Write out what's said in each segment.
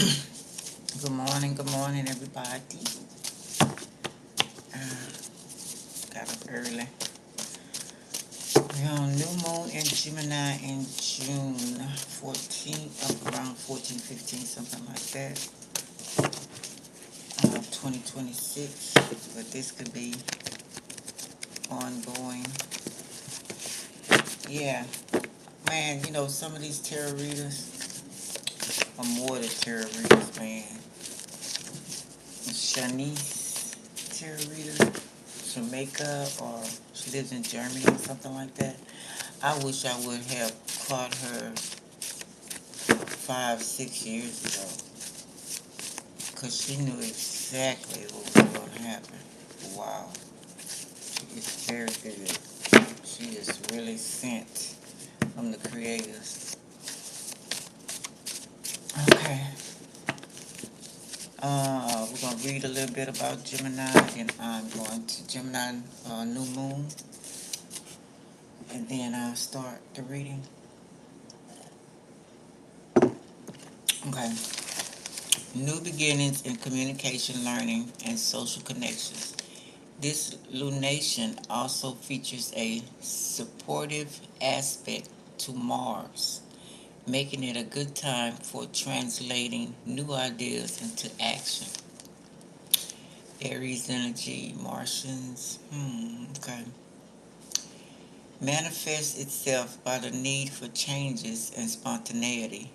Good morning, everybody. Uh, got up early. We're on new moon in Gemini in June 14th, up around 14, 15, something like that, 2026. But this could be ongoing. Yeah, man, some of these tarot readers are more than tarot readers, man. Shanice tarot reader, Jamaica, or she lives in Germany or something like that. I wish I would have caught her 5, 6 years ago, because she knew exactly what was going to happen. Wow. She is very good. She is really sent from the creators. Okay. We're going to read a little bit about Gemini, and I'm going to Gemini new moon, and then I'll start the reading. Okay. New beginnings in communication, learning, and social connections. This lunation also features a supportive aspect to Mars, making it a good time for translating new ideas into action. Aries energy, Martians, okay. Manifests itself by the need for changes and spontaneity.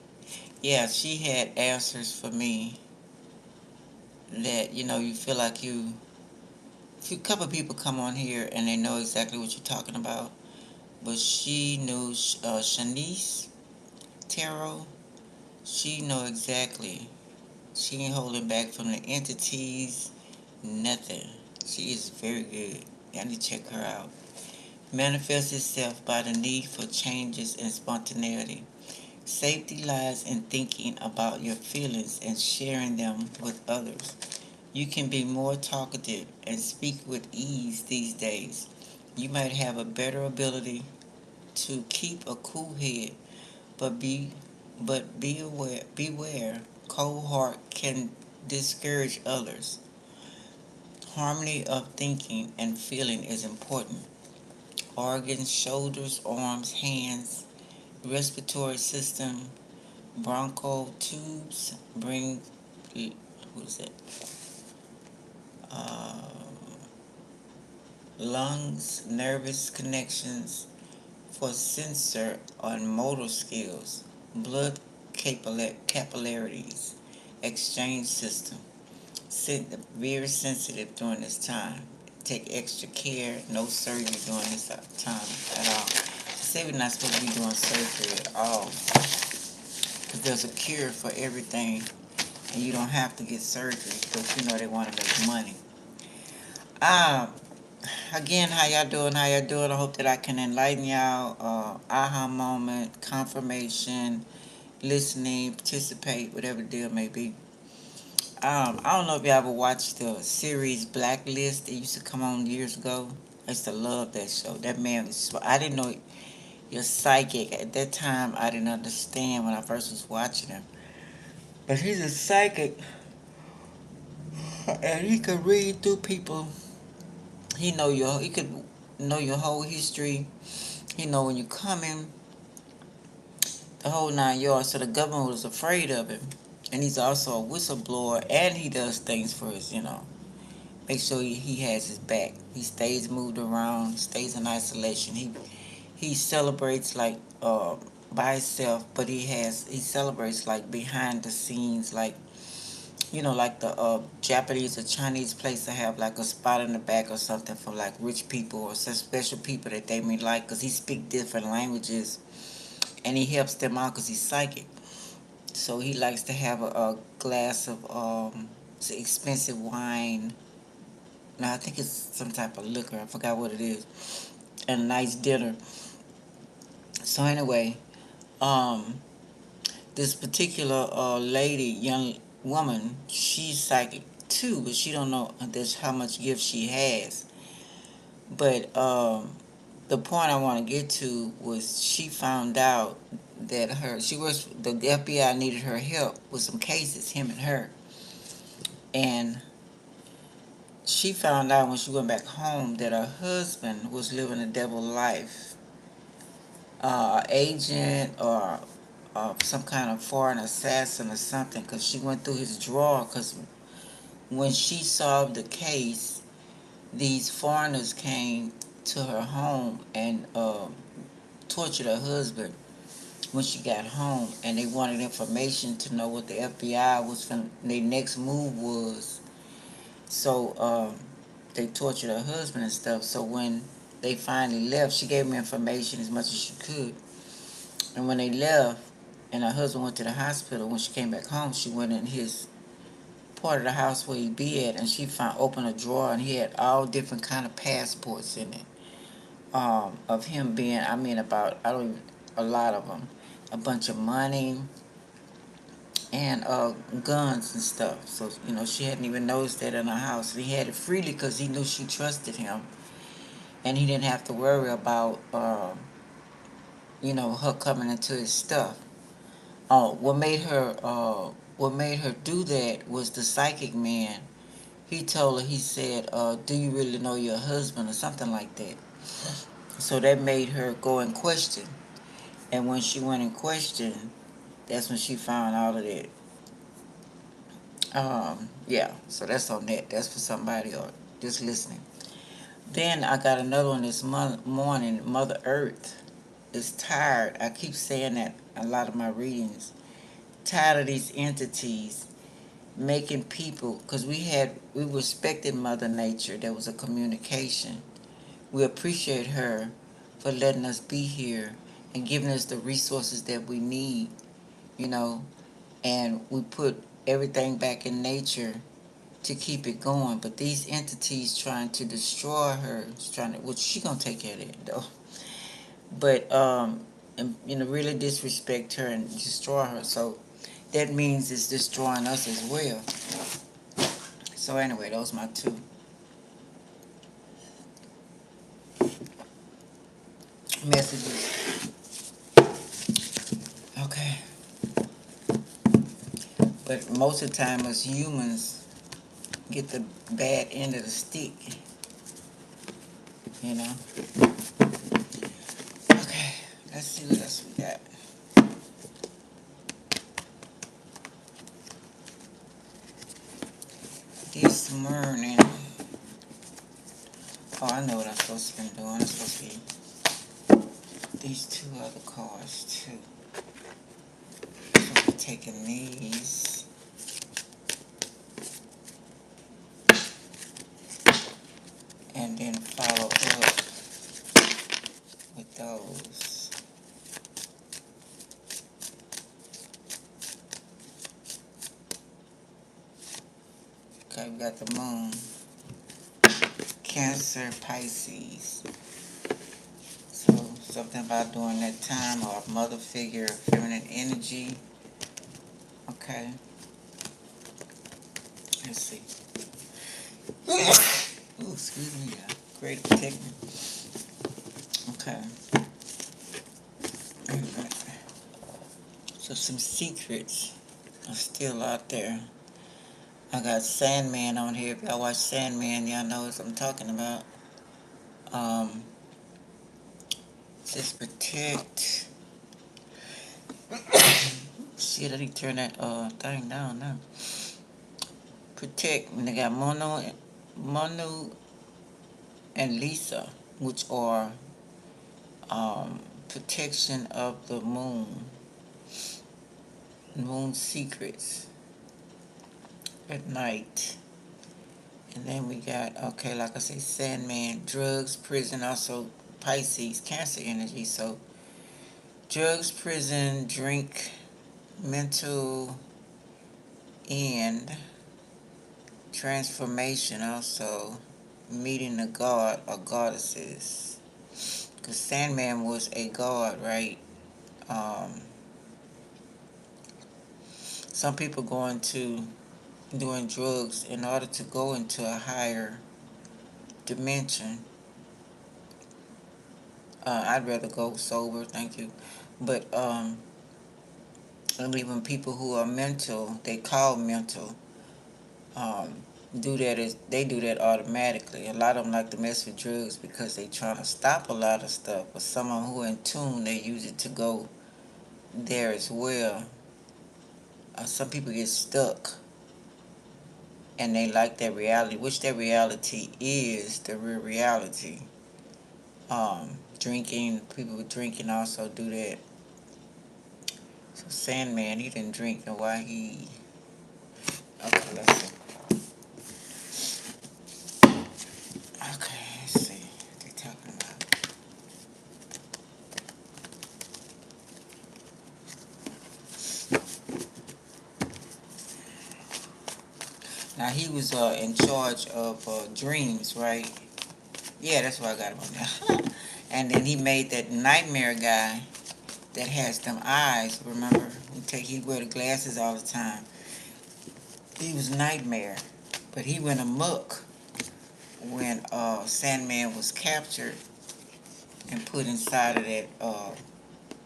Yeah, she had answers for me that, you feel like a couple of people come on here and they know exactly what you're talking about. But she knew Shanice Tarot. She know exactly. She ain't holding back from the entities, nothing. She is very good. Y'all need to check her out. Manifests itself by the need for changes and spontaneity. Safety lies in thinking about your feelings and sharing them with others. You can be more talkative and speak with ease these days. You might have a better ability to keep a cool head, but beware. Cold heart can discourage others. Harmony of thinking and feeling is important. Organs, shoulders, arms, hands, respiratory system, bronchial tubes, bring what is it? Uh, lungs, nervous connections for sensor on motor skills, blood capillaries, exchange system. Very sensitive during this time. Take extra care. No surgery during this time at all. Say we're not supposed to be doing surgery at all, because there's a cure for everything, and you don't have to get surgery, but they want to make money. Um, Again, how y'all doing? How y'all doing? I hope that I can enlighten y'all. Aha moment, confirmation, listening, participate, whatever the deal may be. I don't know if you ever watched the series Blacklist. It used to come on years ago. I used to love that show. That man was, I didn't know you're psychic. At that time, I didn't understand when I first was watching him. But he's a psychic, and he could read through people. He could know your whole history. He know when you're coming, the whole 9 yards. So the government was afraid of him. And he's also a whistleblower, and he does things for his, make sure he has his back. He stays moved around, stays in isolation. He celebrates like by himself, but he celebrates like behind the scenes, like like the Japanese or Chinese place to have like a spot in the back or something for like rich people or some special people that they may like, because he speak different languages and he helps them out because he's psychic. So he likes to have a glass of expensive wine. Now I think it's some type of liquor. I forgot what it is. And a nice dinner. So anyway, um, this particular lady, young woman, she's psychic too, but she don't know this how much gift she has. But the point I want to get to was she found out that the FBI needed her help with some cases, him and her. And she found out when she went back home that her husband was living a double life. Agent or some kind of foreign assassin or something, because she went through his drawer, because when she solved the case, these foreigners came to her home and tortured her husband when she got home, and they wanted information to know what the FBI was from. Their next move was. So they tortured her husband and stuff. So when they finally left, she gave me information as much as she could. And when they left, and her husband went to the hospital, when she came back home, she went in his part of the house where he be at, and she opened a drawer, and he had all different kind of passports in it. Of him being, I mean, a lot of them, a bunch of money, and guns and stuff. So, she hadn't even noticed that in her house. And he had it freely because he knew she trusted him. And he didn't have to worry about, her coming into his stuff. What made her do that was the psychic man. He told her, he said, do you really know your husband or something like that? So that made her go and question. And when she went and questioned, that's when she found all of that. Yeah, so that's on that. That's for somebody or just listening. Then I got another one this morning. Mother Earth is tired. I keep saying that a lot of my readings. Tired of these entities making people, because we respected Mother Nature. There was a communication. We appreciate her for letting us be here and giving us the resources that we need, you know, and we put everything back in nature to keep it going. But these entities trying to destroy her, which she gonna take care of it though. But and, really disrespect her and destroy her. So that means it's destroying us as well. So anyway, those are my two messages. Okay. But most of the time, us humans get the bad end of the stick. You know. Okay. Let's see what else we got. This morning. Oh, I know what I'm supposed to be doing. I'm supposed to be these two other cards too. I'm supposed to be taking these. And then follow up with those. Okay, we got the moon. Cancer, Pisces. So something about during that time, or a mother figure, feminine energy. Okay. Let's see. Ooh, excuse me. Great protect me. Okay. So some secrets are still out there. I got Sandman on here. If y'all watch Sandman, y'all know what I'm talking about. Says protect. Shit, I need to turn that thing down now. Protect. And they got Mono and Lisa, which are protection of the moon. Moon secrets at night. And then we got, okay, like I say, Sandman, drugs, prison, also Pisces, Cancer energy. So drugs, prison, drink, mental, and transformation, also meeting a god or goddesses. Because Sandman was a god, right? Some people go into doing drugs in order to go into a higher dimension. I'd rather go sober, thank you. But And even people who are mental, they call mental, um, they do that automatically. A lot of them like to mess with drugs because they trying to stop a lot of stuff. But some of them who are in tune, they use it to go there as well. Some people get stuck and they like that reality, which that reality is the real reality. Drinking, people with drinking also do that. So Sandman, he didn't drink, and why he? Okay, let's see. Okay, let's see. What they talking about? Now he was in charge of dreams, right? Yeah, that's why I got him on there. And then he made that nightmare guy that has them eyes. Remember, he wear the glasses all the time. He was Nightmare, but he went amok when Sandman was captured and put inside of that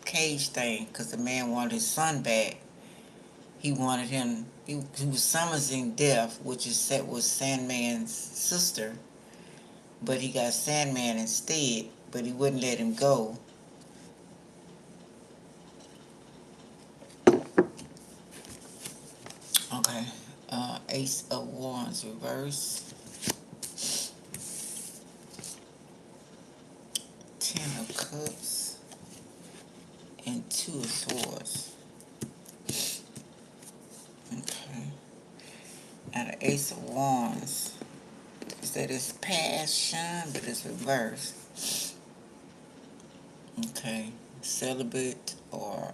cage thing because the man wanted his son back. He wanted him. He was summoning Death, which is set was Sandman's sister, but he got Sandman instead. But he wouldn't let him go. Okay, Ace of Wands reverse, Ten of Cups, and Two of Swords. Okay, now the Ace of Wands is that it's passion, but it's reverse. Okay, celibate or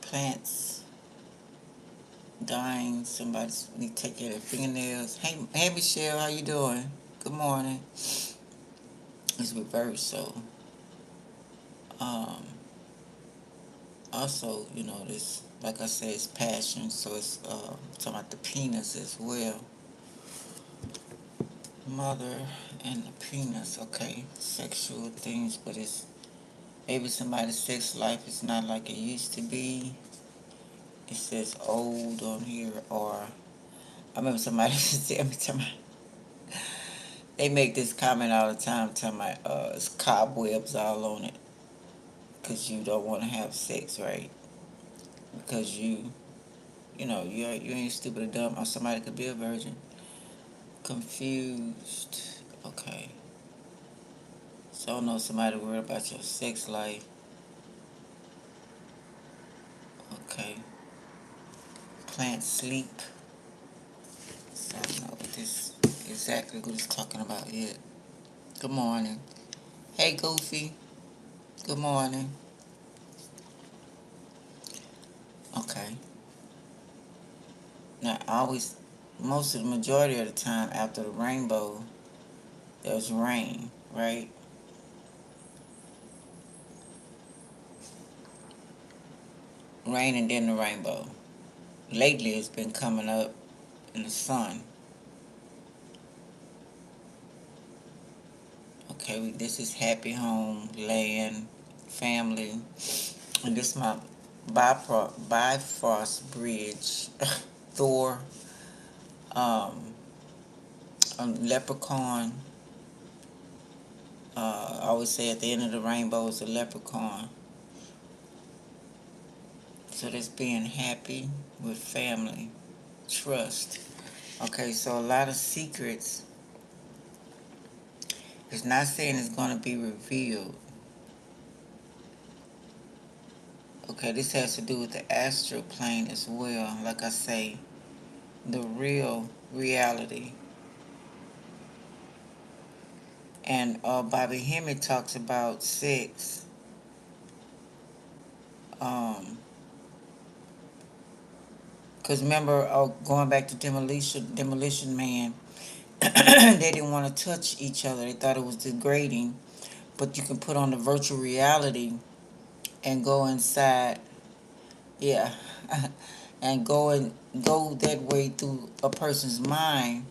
plants dying. Somebody need to take care of their fingernails. Hey, Michelle, how you doing? Good morning. It's reverse, so um, also, this, like I said, it's passion, so it's talking about the penis as well. Mother and the penis, okay, sexual things, but it's maybe somebody's sex life is not like it used to be. It says old on here, or I remember somebody said me, they make this comment all the time, telling me it's cobwebs all on it, because you don't want to have sex, right? Because you ain't stupid or dumb, or somebody could be a virgin. Confused. Okay. So I don't know somebody worried about your sex life. Okay. Plant sleep. So I don't know what this exactly what he's talking about yet. Good morning. Hey Goofy. Good morning. Okay. Now most of the majority of the time after the rainbow, there's rain, right? Rain and then the rainbow. Lately it's been coming up in the sun. Okay, this is happy home, land, family. And this is my Bifrost Bridge. Thor, um, a leprechaun. I always say at the end of the rainbow is a leprechaun. So that's being happy with family, trust. Okay, so a lot of secrets. It's not saying it's going to be revealed. Okay, this has to do with the astral plane as well. Like I say, the real reality. And Bobby Hemmett talks about sex. Because remember, going back to Demolition Man, they didn't want to touch each other. They thought it was degrading. But you can put on the virtual reality and go inside, yeah, and go that way through a person's mind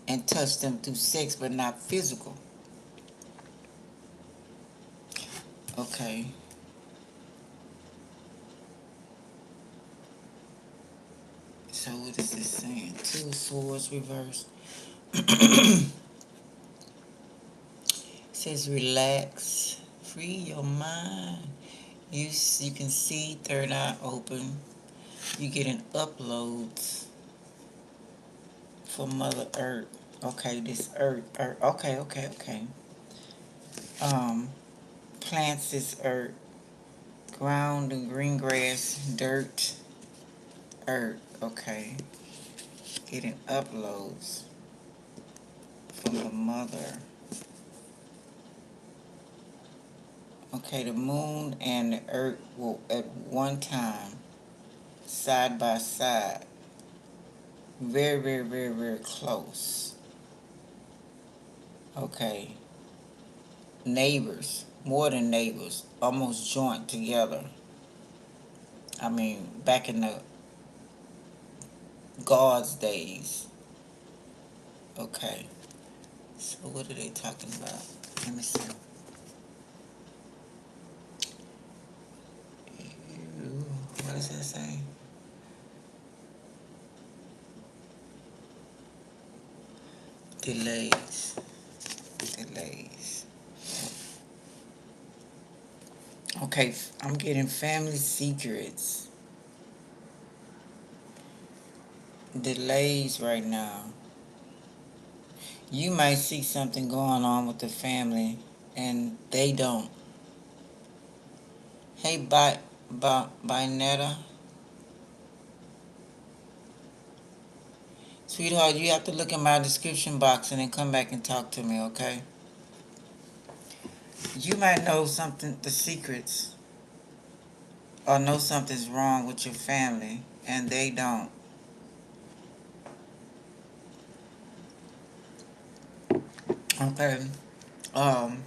and touch them through sex, but not physical. Okay. So what is this saying? Two of Swords reversed. It says relax, free your mind. You can see third eye open. You getting uploads for Mother Earth. Okay, this Earth. Okay. Um, plants is Earth. Ground and green grass, dirt, Earth. Okay, getting uploads from the Mother. Okay, the moon and the Earth will at one time, side by side, very close. Okay, neighbors, more than neighbors, almost joint together. I mean, back in the God's days. Okay, so what are they talking about? Let me see. What does that say? Delays. Okay, I'm getting family secrets. Delays right now. You might see something going on with the family and they don't. Hey, Netta. Sweetheart, you have to look in my description box and then come back and talk to me, okay? You might know something, the secrets, or know something's wrong with your family and they don't. Okay. Um,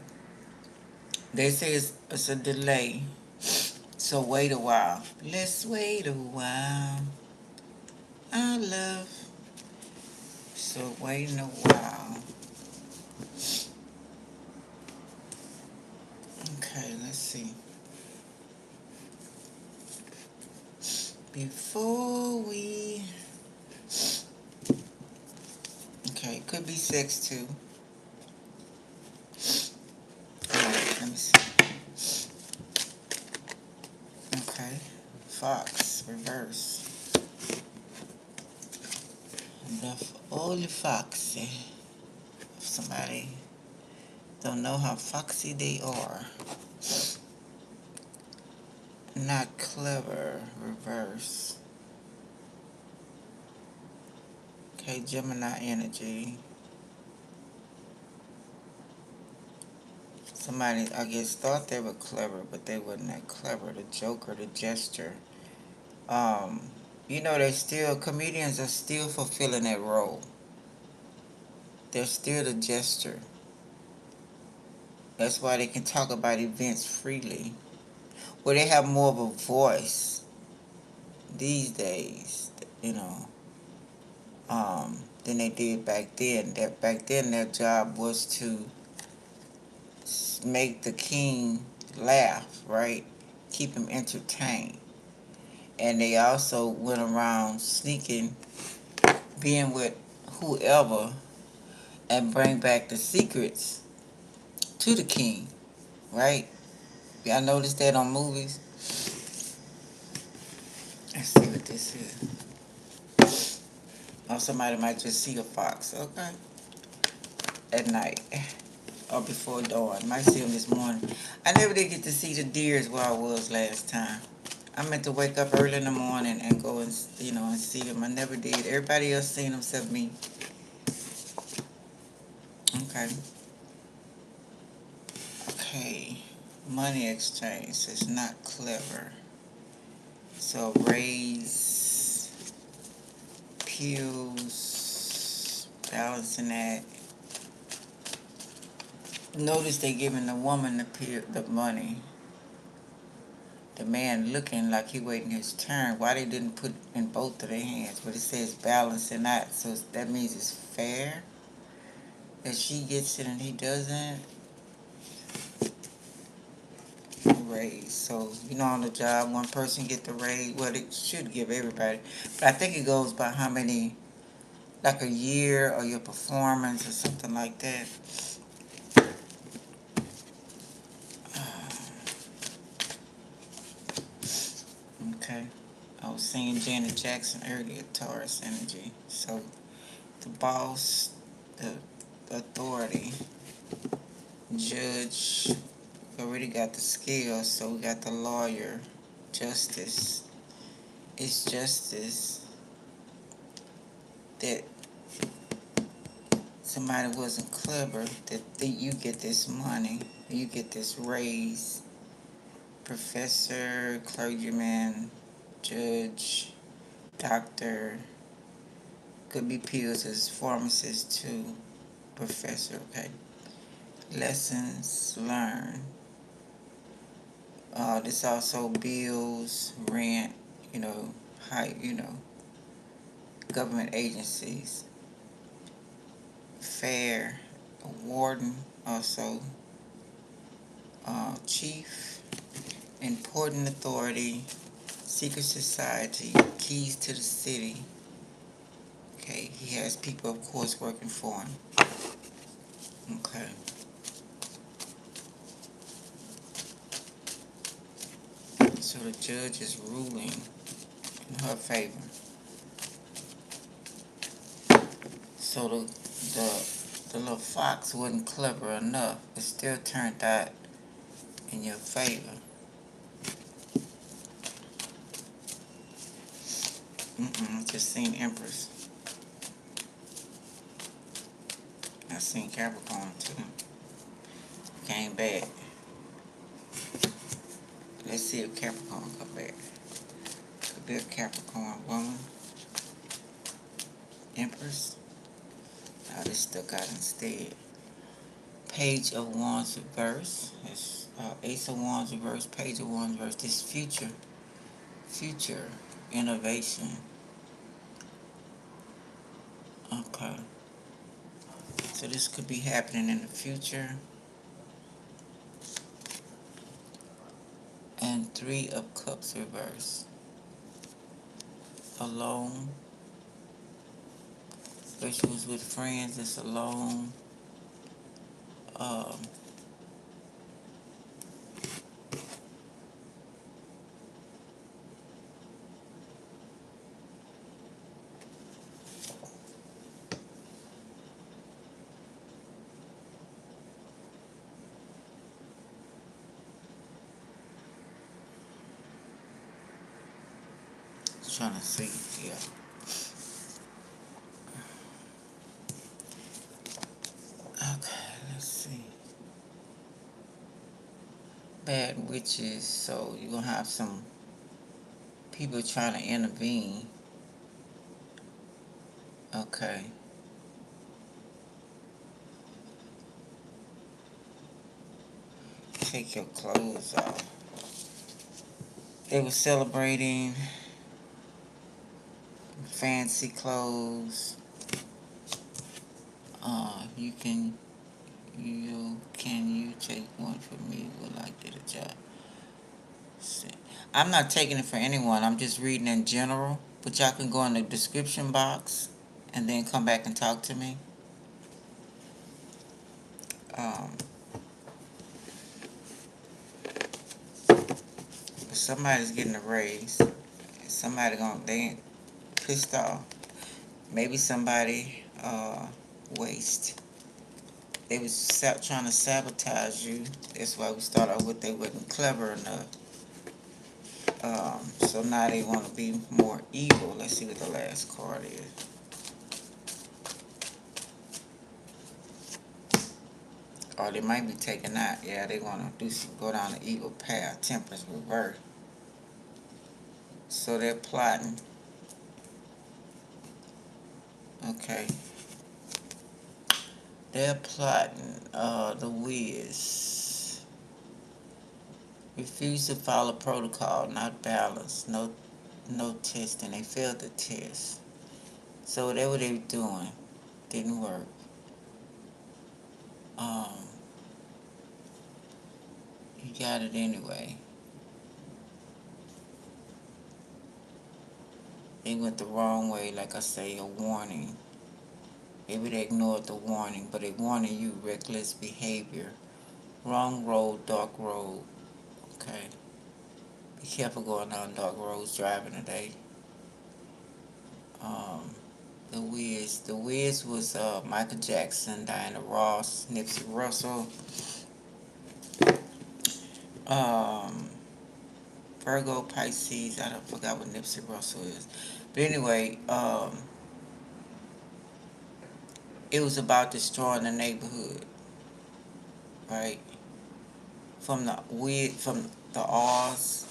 they say it's a delay. So wait a while. Let's wait a while. I love. So waiting a while. Okay, let's see. Before we. Okay, could be sex too. Alright, let me see. Okay. Fox, reverse. The old foxy. If somebody don't know how foxy they are. Not clever, reverse. Okay, Gemini energy. Somebody, I guess, thought they were clever, but they wasn't that clever. The joker, the jester. Um, comedians are still fulfilling that role. They're still the jester. That's why they can talk about events freely. Well, they have more of a voice these days, than they did back then. Back then, their job was to make the king laugh, right? Keep him entertained. And they also went around sneaking, being with whoever, and bring back the secrets to the king, right? Y'all notice that on movies? Let's see what this is. Or somebody might just see a fox, okay? At night. Or before dawn. Might see them this morning. I never did get to see the deers where I was last time. I meant to wake up early in the morning and go and, and see them. I never did. Everybody else seen them except me. Okay. Okay. Money exchange is not clever. So raise, pews, balancing that. Notice they giving the woman the money. The man looking like he waiting his turn. Why they didn't put in both of their hands? But it says balancing that, so that means it's fair. that she gets it and he doesn't, raise. So, on the job, one person get the raise. Well, it should give everybody. But I think it goes by how many, like a year or your performance or something like that. Okay. I was singing Janet Jackson earlier, Taurus energy. So, the boss, the authority, judge, we already got the skills, so we got the lawyer, justice. It's justice that somebody wasn't clever, that you get this money, you get this raise. Professor, clergyman, judge, doctor, could be pills as pharmacist too. Professor, okay. Lessons learned. This also bills, rent, high, government agencies. Fair, warden, also chief, important authority, secret society, keys to the city. Okay, he has people, of course, working for him. Okay. So the judge is ruling in her favor. So the little fox wasn't clever enough. It still turned out in your favor. Just seen Empress. I seen Capricorn too. Came back. Let's see if Capricorn come back. Could be a Capricorn woman. Empress. Oh, this stuck out instead. Page of Wands reverse. It's Ace of Wands reverse. Page of Wands reverse. This future innovation. Okay. So this could be happening in the future. And Three of Cups reverse. Alone. If she was with friends, it's alone. Trying to see, yeah. Okay, let's see. Bad witches, so you're gonna have some people trying to intervene. Okay. Take your clothes off. They were celebrating fancy clothes. You take one for me? Would like to get a job. I'm not taking it for anyone. I'm just reading in general. But y'all can go in the description box and then come back and talk to me. Somebody's getting a raise. They ain't pissed off. Maybe somebody waste. They was trying to sabotage you. That's why we start off with they wasn't clever enough. So now they want to be more evil. Let's see what the last card is. Or they might be taken out. Yeah, they want to go down the evil path. Temperance reverse. So they're plotting. Okay. They're plotting. The Wiz. Refuse to follow protocol, not balance, no testing. They failed the test. So whatever they were doing didn't work. Um, you got it anyway. They went the wrong way, like I say, a warning. Maybe they ignored the warning, but they warning you reckless behavior. Wrong road, dark road. Okay. Be careful going down dark roads driving today. Um, the Wiz. The Wiz was Michael Jackson, Diana Ross, Nipsey Russell, um, Virgo, Pisces. I don't forgot what Nipsey Russell is. But anyway, it was about destroying the neighborhood, right? From the Oz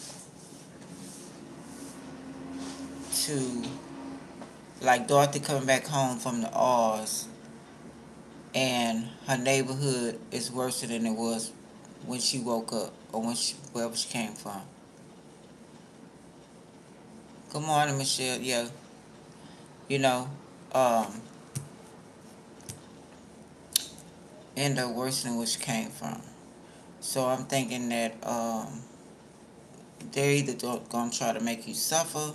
to like Dorothy coming back home from the Oz, and her neighborhood is worse than it was when she woke up or wherever she came from. Good morning, Michelle. Yeah, you know, um, end up worse than where she came from. So I'm thinking that they're either gonna try to make you suffer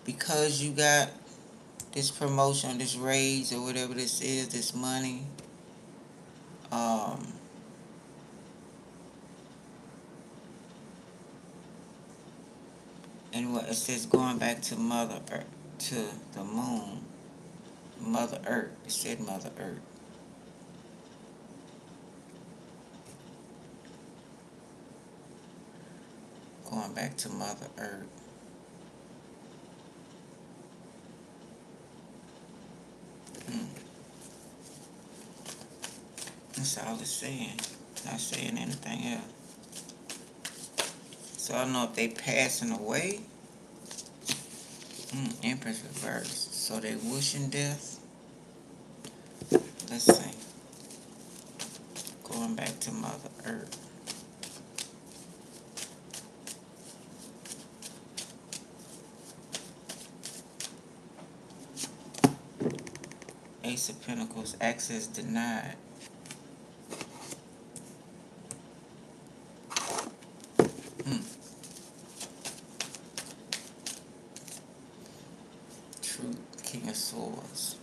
because you got this promotion, this raise, or whatever this is, this money. Um, and what it says, going back to Mother Earth, to the moon, Mother Earth. It said Mother Earth. Going back to Mother Earth. Hmm. That's all it's saying. Not saying anything else. So I don't know if they passing away. Empress reverse. So they wishing death. Let's see. Going back to Mother Earth. Ace of Pentacles, access denied. Hmm. Truth, King of Swords.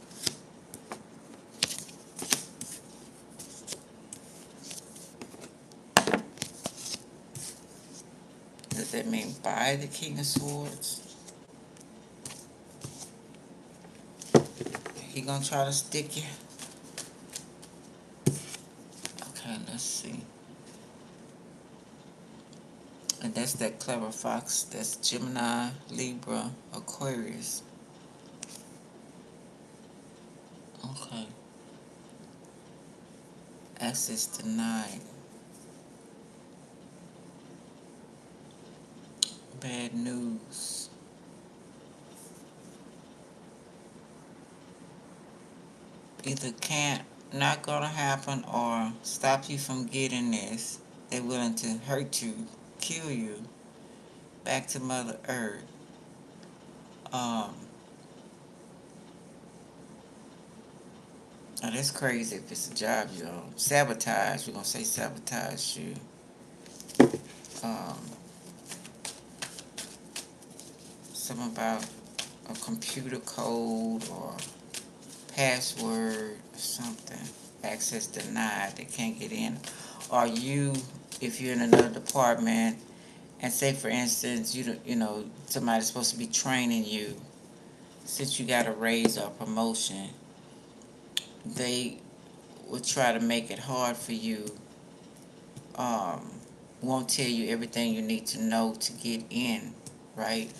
Does that mean by the King of Swords? He gonna try to stick you? Okay, let's see. And that's that clever fox. That's Gemini, Libra, Aquarius. Okay. Access denied. Bad news. Either not gonna happen, or stop you from getting this. They're willing to hurt you, kill you. Back to Mother Earth. Um, Now that's crazy if it's a job you know. Sabotage, we're gonna say sabotage you. Um, Something about a computer code or password or something. Access denied, they can't get in. Or you, if you're in another department, and say for instance, you know, somebody's supposed to be training you, since you got a raise or a promotion, they will try to make it hard for you, um, won't tell you everything you need to know to get in, right?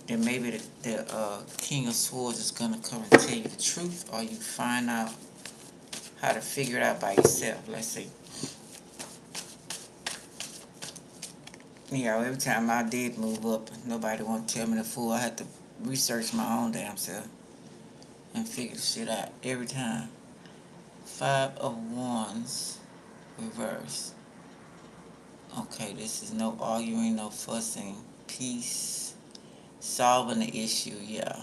Then maybe the King of Swords is going to come and tell you the truth, or you find out how to figure it out by yourself. Let's see. Yeah, every time I did move up, nobody want to tell me the fool. I had to research my own damn self and figure the shit out every time. Five of Wands, reverse. Okay, this is no arguing, no fussing. Peace. Solving the issue, yeah.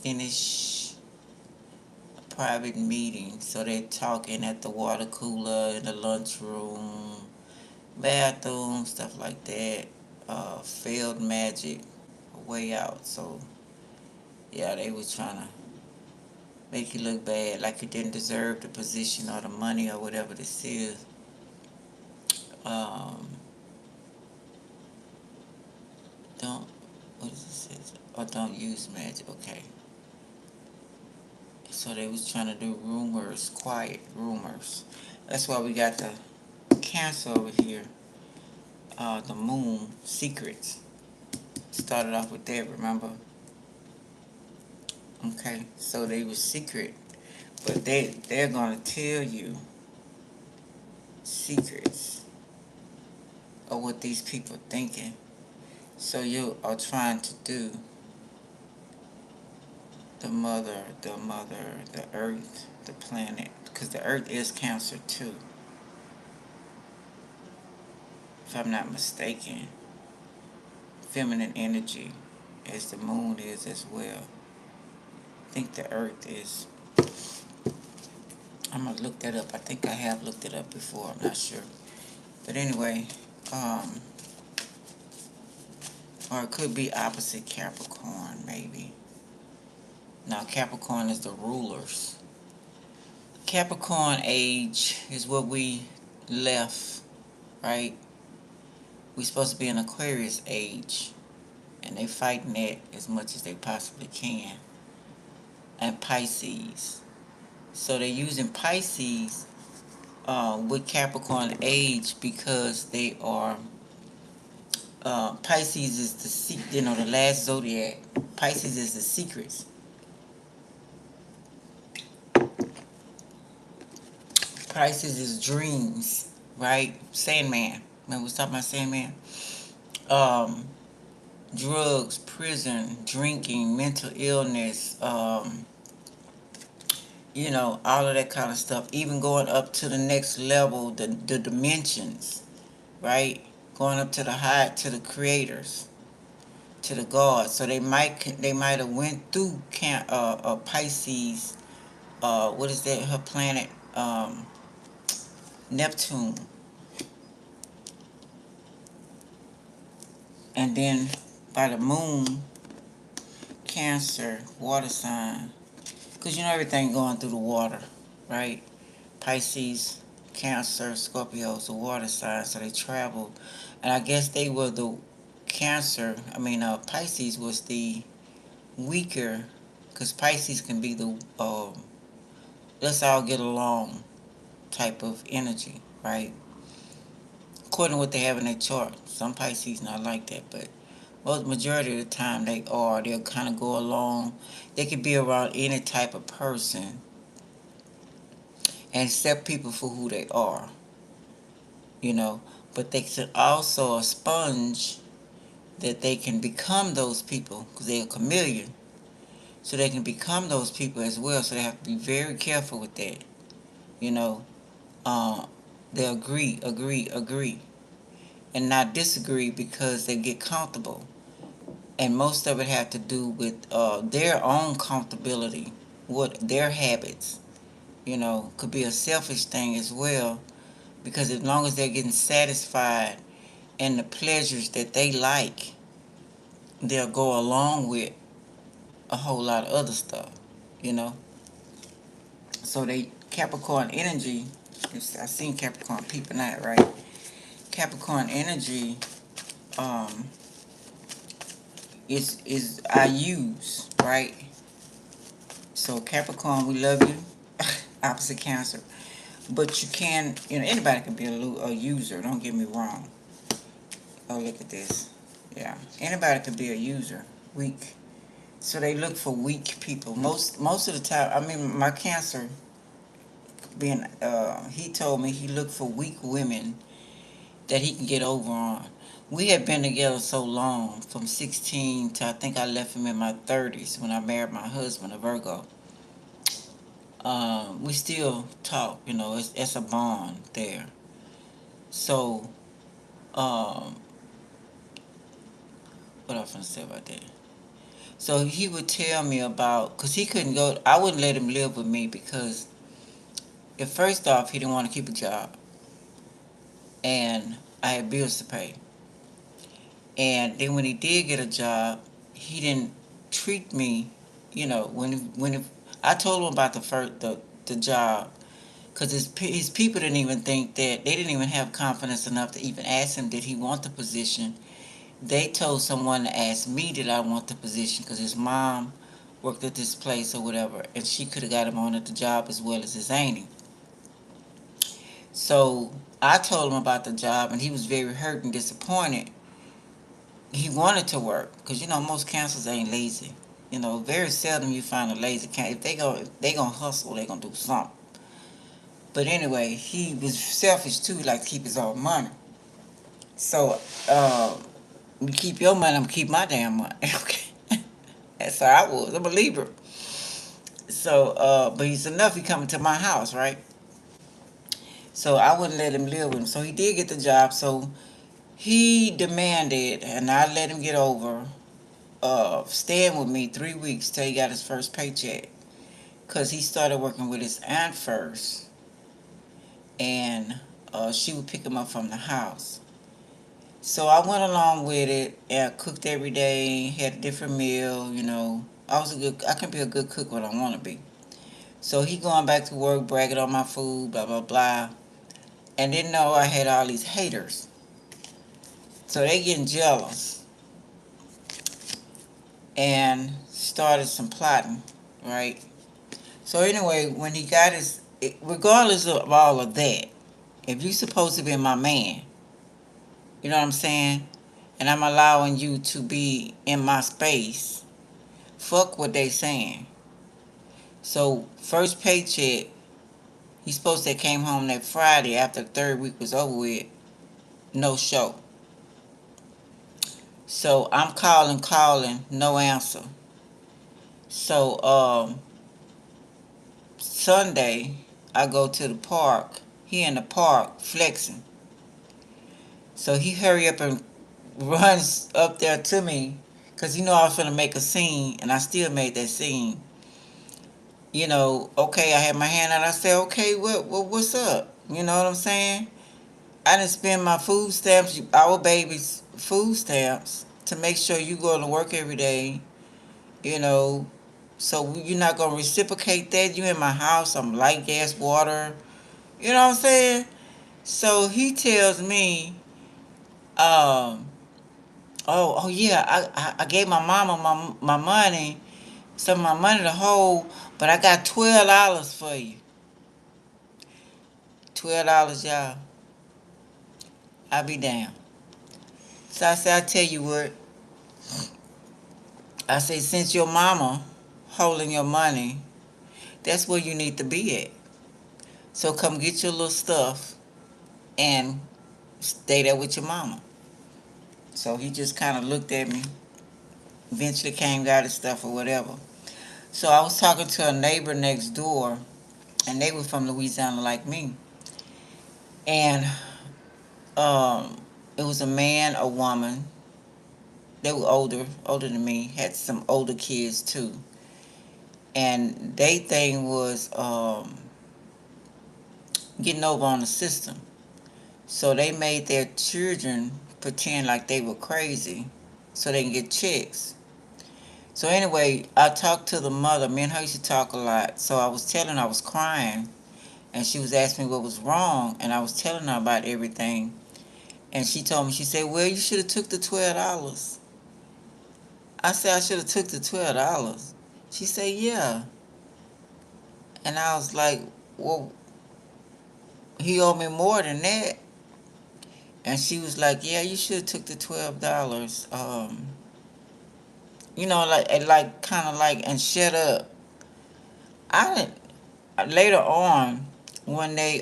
Finish private meeting. So they're talking at the water cooler, in the lunchroom, bathroom, stuff like that. Failed magic, way out. So yeah, they was trying to make you look bad, like you didn't deserve the position or the money or whatever this is. Um, don't, what does it say? Or don't use magic, okay. So they was trying to do rumors, quiet rumors. That's why we got the Cancer over here. The moon, secrets. Started off with that, remember? Okay, so they was secret. But they're gonna tell you secrets of what these people thinking. So you are trying to do the earth, the planet, because the earth is Cancer too, if I'm not mistaken. Feminine energy, as the moon is as well. I think the earth is, I'm gonna look that up. I think I have looked it up before, I'm not sure. But anyway, or it could be opposite Capricorn, maybe. Now, Capricorn is the rulers. Capricorn age is what we left, right? We supposed to be in Aquarius age, and they fighting that as much as they possibly can. And Pisces. So they're using Pisces with Capricorn age because they are, Pisces is the last zodiac. Pisces is the secrets. Pisces is dreams, right? Sandman. Remember we was talking about Sandman? Um, Drugs, prison, drinking, mental illness, all of that kind of stuff. Even going up to the next level, the dimensions, right? Going up to the creators, to the gods. So they might have went through Pisces. What is that? Her planet, Neptune, and then by the moon, Cancer, water sign. Because everything going through the water, right? Pisces, Cancer, Scorpio is the water sign, so they travel. And I guess they were the Pisces was the weaker, because Pisces can be the let's all get along type of energy, right? According to what they have in their chart. Some Pisces not like that, but most majority of the time they'll kind of go along. They could be around any type of person and accept people for who they are, but they could also a sponge that they can become those people because they're a chameleon, so they can become those people as well. So they have to be very careful with that. you know they agree and not disagree because they get comfortable, and most of it have to do with their own comfortability, what their habits. Could be a selfish thing as well, because as long as they're getting satisfied and the pleasures that they like, they'll go along with a whole lot of other stuff, you know. So they Capricorn energy. I seen Capricorn peeping out, right? Capricorn energy um is I use, right? So Capricorn, we love you. Opposite Cancer, but you can, anybody can be a user. Don't get me wrong. Oh, look at this. Yeah, anybody could be a user. Weak. So they look for weak people. Most of the time, my Cancer he told me he looked for weak women that he can get over on. We had been together so long, from 16 to I think I left him in my 30s when I married my husband, a Virgo. We still talk, it's a bond there. So, what I was going to say about that? So he would tell me about, because he couldn't go, I wouldn't let him live with me because, if first off, he didn't want to keep a job. And I had bills to pay. And then when he did get a job, he didn't treat me, I told him about the job, because his people didn't even think that, they didn't even have confidence enough to even ask him did he want the position. They told someone to ask me did I want the position, because his mom worked at this place or whatever, and she could have got him on at the job as well as his auntie. So I told him about the job, and he was very hurt and disappointed. He wanted to work, because most counselors ain't lazy. Very seldom you find a lazy counselor. If they gonna hustle, they gonna do something. But anyway, he was selfish too. He like to keep his own money. So you keep your money, I'm gonna keep my damn money. Okay, that's how I was. I'm a Libra. So, but he's enough. He coming to my house, right? So I wouldn't let him live with him. So he did get the job. So he demanded, and I let him get over, staying with me 3 weeks till he got his first paycheck. Cause he started working with his aunt first, and she would pick him up from the house. So I went along with it, and I cooked every day, had a different meal. I can be a good cook when I want to be. So he going back to work, bragging on my food, blah blah blah, and didn't know I had all these haters. So they getting jealous and started some plotting, right? So anyway, when he got regardless of all of that, if you supposed to be my man, you know what I'm saying, and I'm allowing you to be in my space, fuck what they saying. So first paycheck, he supposed to have came home that Friday after the third week was over with, no show. So I'm calling, no answer. So Sunday, I go to the park. He in the park flexing. So he hurry up and runs up there to me, because he know I was going to make a scene, and I still made that scene. Okay, I had my hand out. I said, okay, what's up? You know what I'm saying? I didn't spend my food stamps, our baby's food stamps, to make sure you go to work every day, you know. So you're not going to reciprocate that. You in my house, I'm light, gas, water. You know what I'm saying? So he tells me, um, oh yeah, I gave my mama my money, some of my money to hold, but I got $12 for you. $12, y'all. I'll be down. So I said, I tell you what. I say, since your mama holding your money, that's where you need to be at. So come get your little stuff and stay there with your mama. So he just kind of looked at me. Eventually came, got his stuff or whatever. So I was talking to a neighbor next door, and they were from Louisiana like me. And it was a man, a woman. They were older than me. Had some older kids too. And they thing was getting over on the system. So they made their children pretend like they were crazy so they can get checks. So anyway, I talked to the mother. Me and her used to talk a lot. So I was telling her I was crying, and she was asking me what was wrong, and I was telling her about everything. And she told me, she said, well, you should have took the $12. I said, I should have took the $12. She said, yeah. And I was like, well, he owed me more than that. And she was like, yeah, you should have took the $12. Like kind of like, and shut up. I didn't. Later on, when they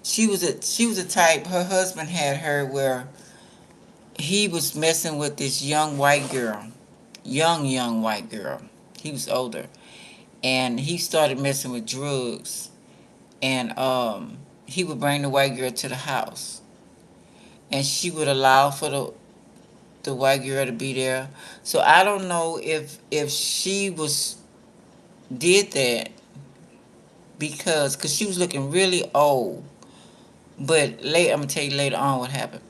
she was a type. Her husband had her where he was messing with this young white girl, young white girl. He was older, and he started messing with drugs. And he would bring the white girl to the house, and she would allow for the the white girl to be there. So I don't know if she did that because she was looking really old. But I'm gonna tell you later on what happened.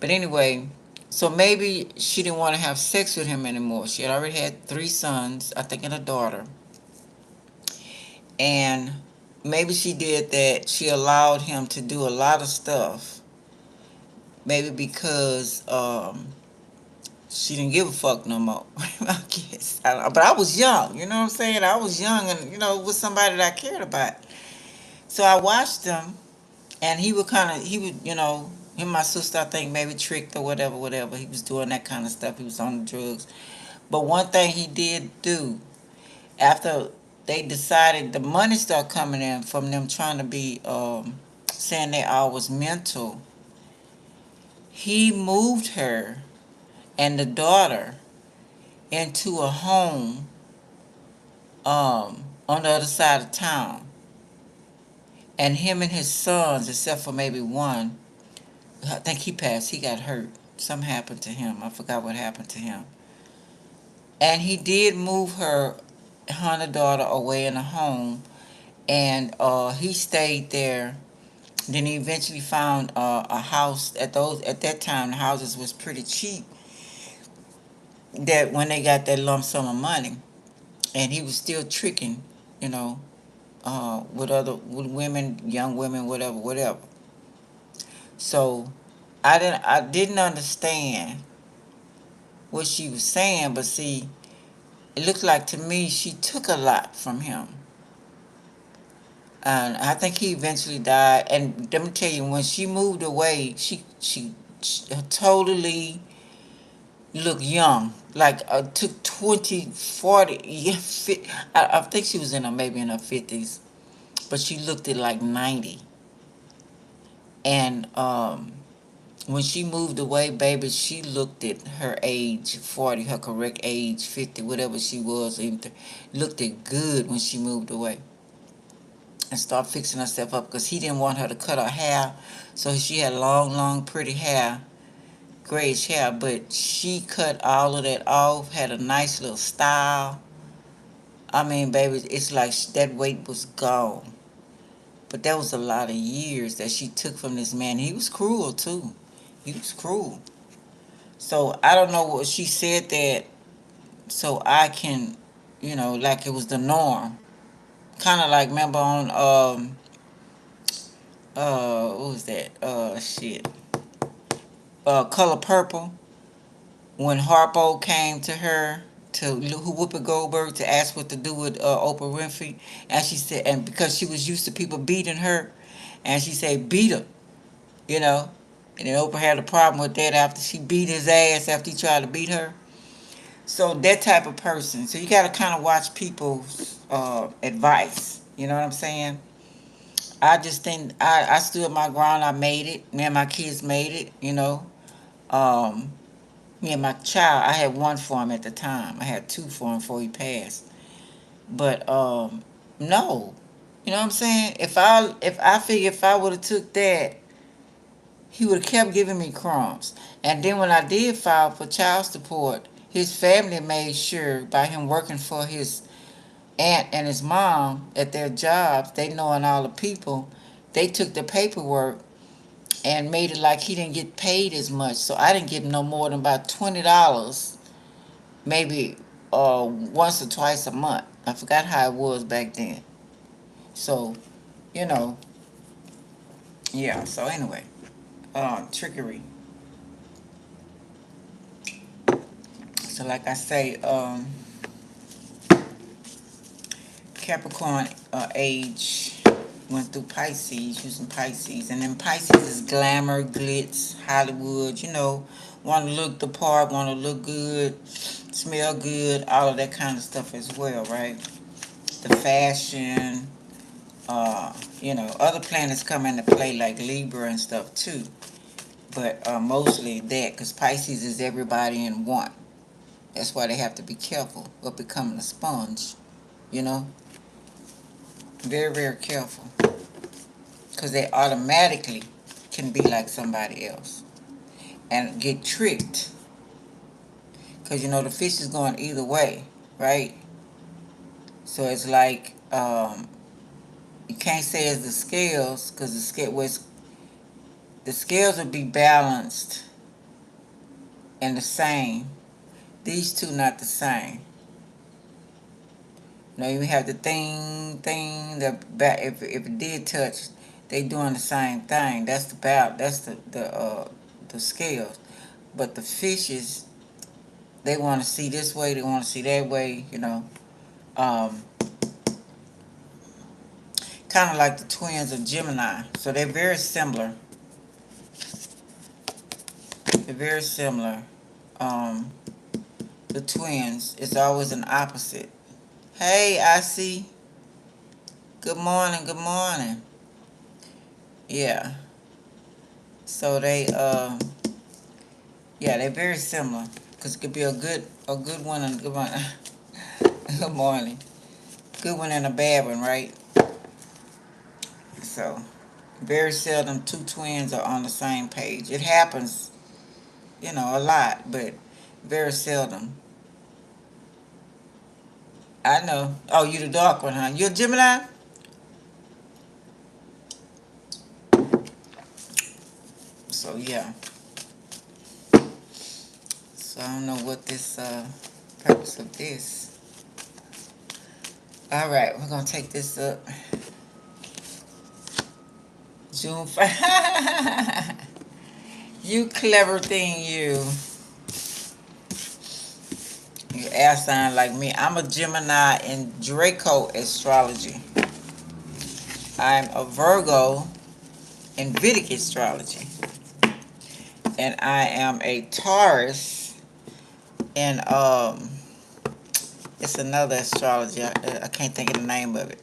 But anyway, so maybe she didn't want to have sex with him anymore. She had already had 3 sons, I think, and a daughter. And maybe she did that. She allowed him to do a lot of stuff. Maybe because she didn't give a fuck no more. I guess. But I was young, you know what I'm saying? I was young and, with somebody that I cared about. So I watched him, and him and my sister, I think, maybe tricked or whatever, whatever. He was doing that kind of stuff. He was on the drugs. But one thing he did do, after they decided the money started coming in from them trying to be, saying they all was mental, he moved her and the daughter into a home on the other side of town. And him and his sons, except for maybe one, I think he passed. He got hurt. Something happened to him. I forgot what happened to him. And he did move her and the daughter away in a home. And he stayed there. Then he eventually found a house. At that time, the houses was pretty cheap. That when they got that lump sum of money, and he was still tricking, you know, with women, young women, whatever, whatever. So I didn't understand what she was saying, but see, it looked like to me she took a lot from him. And I think he eventually died. And let me tell you, when she moved away, she totally looked young. Like, took 20, 40, yeah, I think she was maybe in her 50s, but she looked at like 90. And when she moved away, baby, she looked at her age 40, her correct age 50, whatever she was, even looked at good when she moved away. And started fixing herself up because he didn't want her to cut her hair. So she had long, long, pretty hair, grayish hair, but she cut all of that off, had a nice little style. I mean, baby, it's like that weight was gone. But that was a lot of years that she took from this man. He was cruel, too. He was cruel. So I don't know what she said that so I can, like it was the norm. Kind of like, remember on, what was that? Shit. Color Purple, when Harpo came to her, to Whoopi Goldberg, to ask what to do with Oprah Winfrey, and she said, and because she was used to people beating her, and she said, beat her, you know, and then Oprah had a problem with that after she beat his ass after he tried to beat her. So that type of person. So you got to kind of watch people's advice. You know what I'm saying? I just think I stood my ground. I made it. Me and my kids made it. Um, Me and my child. I had one for him at the time. I had two for him before he passed. But no, you know what I'm saying? If I figure if I would have took that, he would have kept giving me crumbs. And then when I did file for child support, his family made sure by him working for his aunt and his mom at their jobs, they knowing all the people, they took the paperwork and made it like he didn't get paid as much. So I didn't get no more than about $20, maybe once or twice a month. I forgot how it was back then. So, you know, yeah. So anyway, trickery. So like I say, Capricorn age went through Pisces, using Pisces. And then Pisces is glamour, glitz, Hollywood, want to look the part, want to look good, smell good, all of that kind of stuff as well, right? The fashion, other planets come into play like Libra and stuff too. But mostly that, because Pisces is everybody in one. That's why they have to be careful of becoming a sponge, you know? Very, very careful. Because they automatically can be like somebody else and get tricked. Because the fish is going either way, right? So it's like, you can't say it's the scales, because the scales would be balanced and the same. These two not the same. You have the thing, the back. If it did touch, they doing the same thing. That's the That's the scales. But the fishes, they want to see this way. They want to see that way. Um, kind of like the twins of Gemini. So they're very similar. They're very similar. Um, the twins. It's always an opposite. Hey, I see. Good morning. Good morning. Yeah. So they're very similar. Cause it could be a good one and a good one. Good morning. Good one and a bad one, right? So, very seldom two twins are on the same page. It happens, a lot, but very seldom. I know. Oh, you the dark one, huh? You a Gemini? So yeah. So I don't know what this purpose of this. All right, we're gonna take this up. June 5th. You clever thing, you. You air sign like me. I'm a Gemini in Draco astrology. I'm a Virgo in Vedic astrology. And I am a Taurus in it's another astrology. I can't think of the name of it.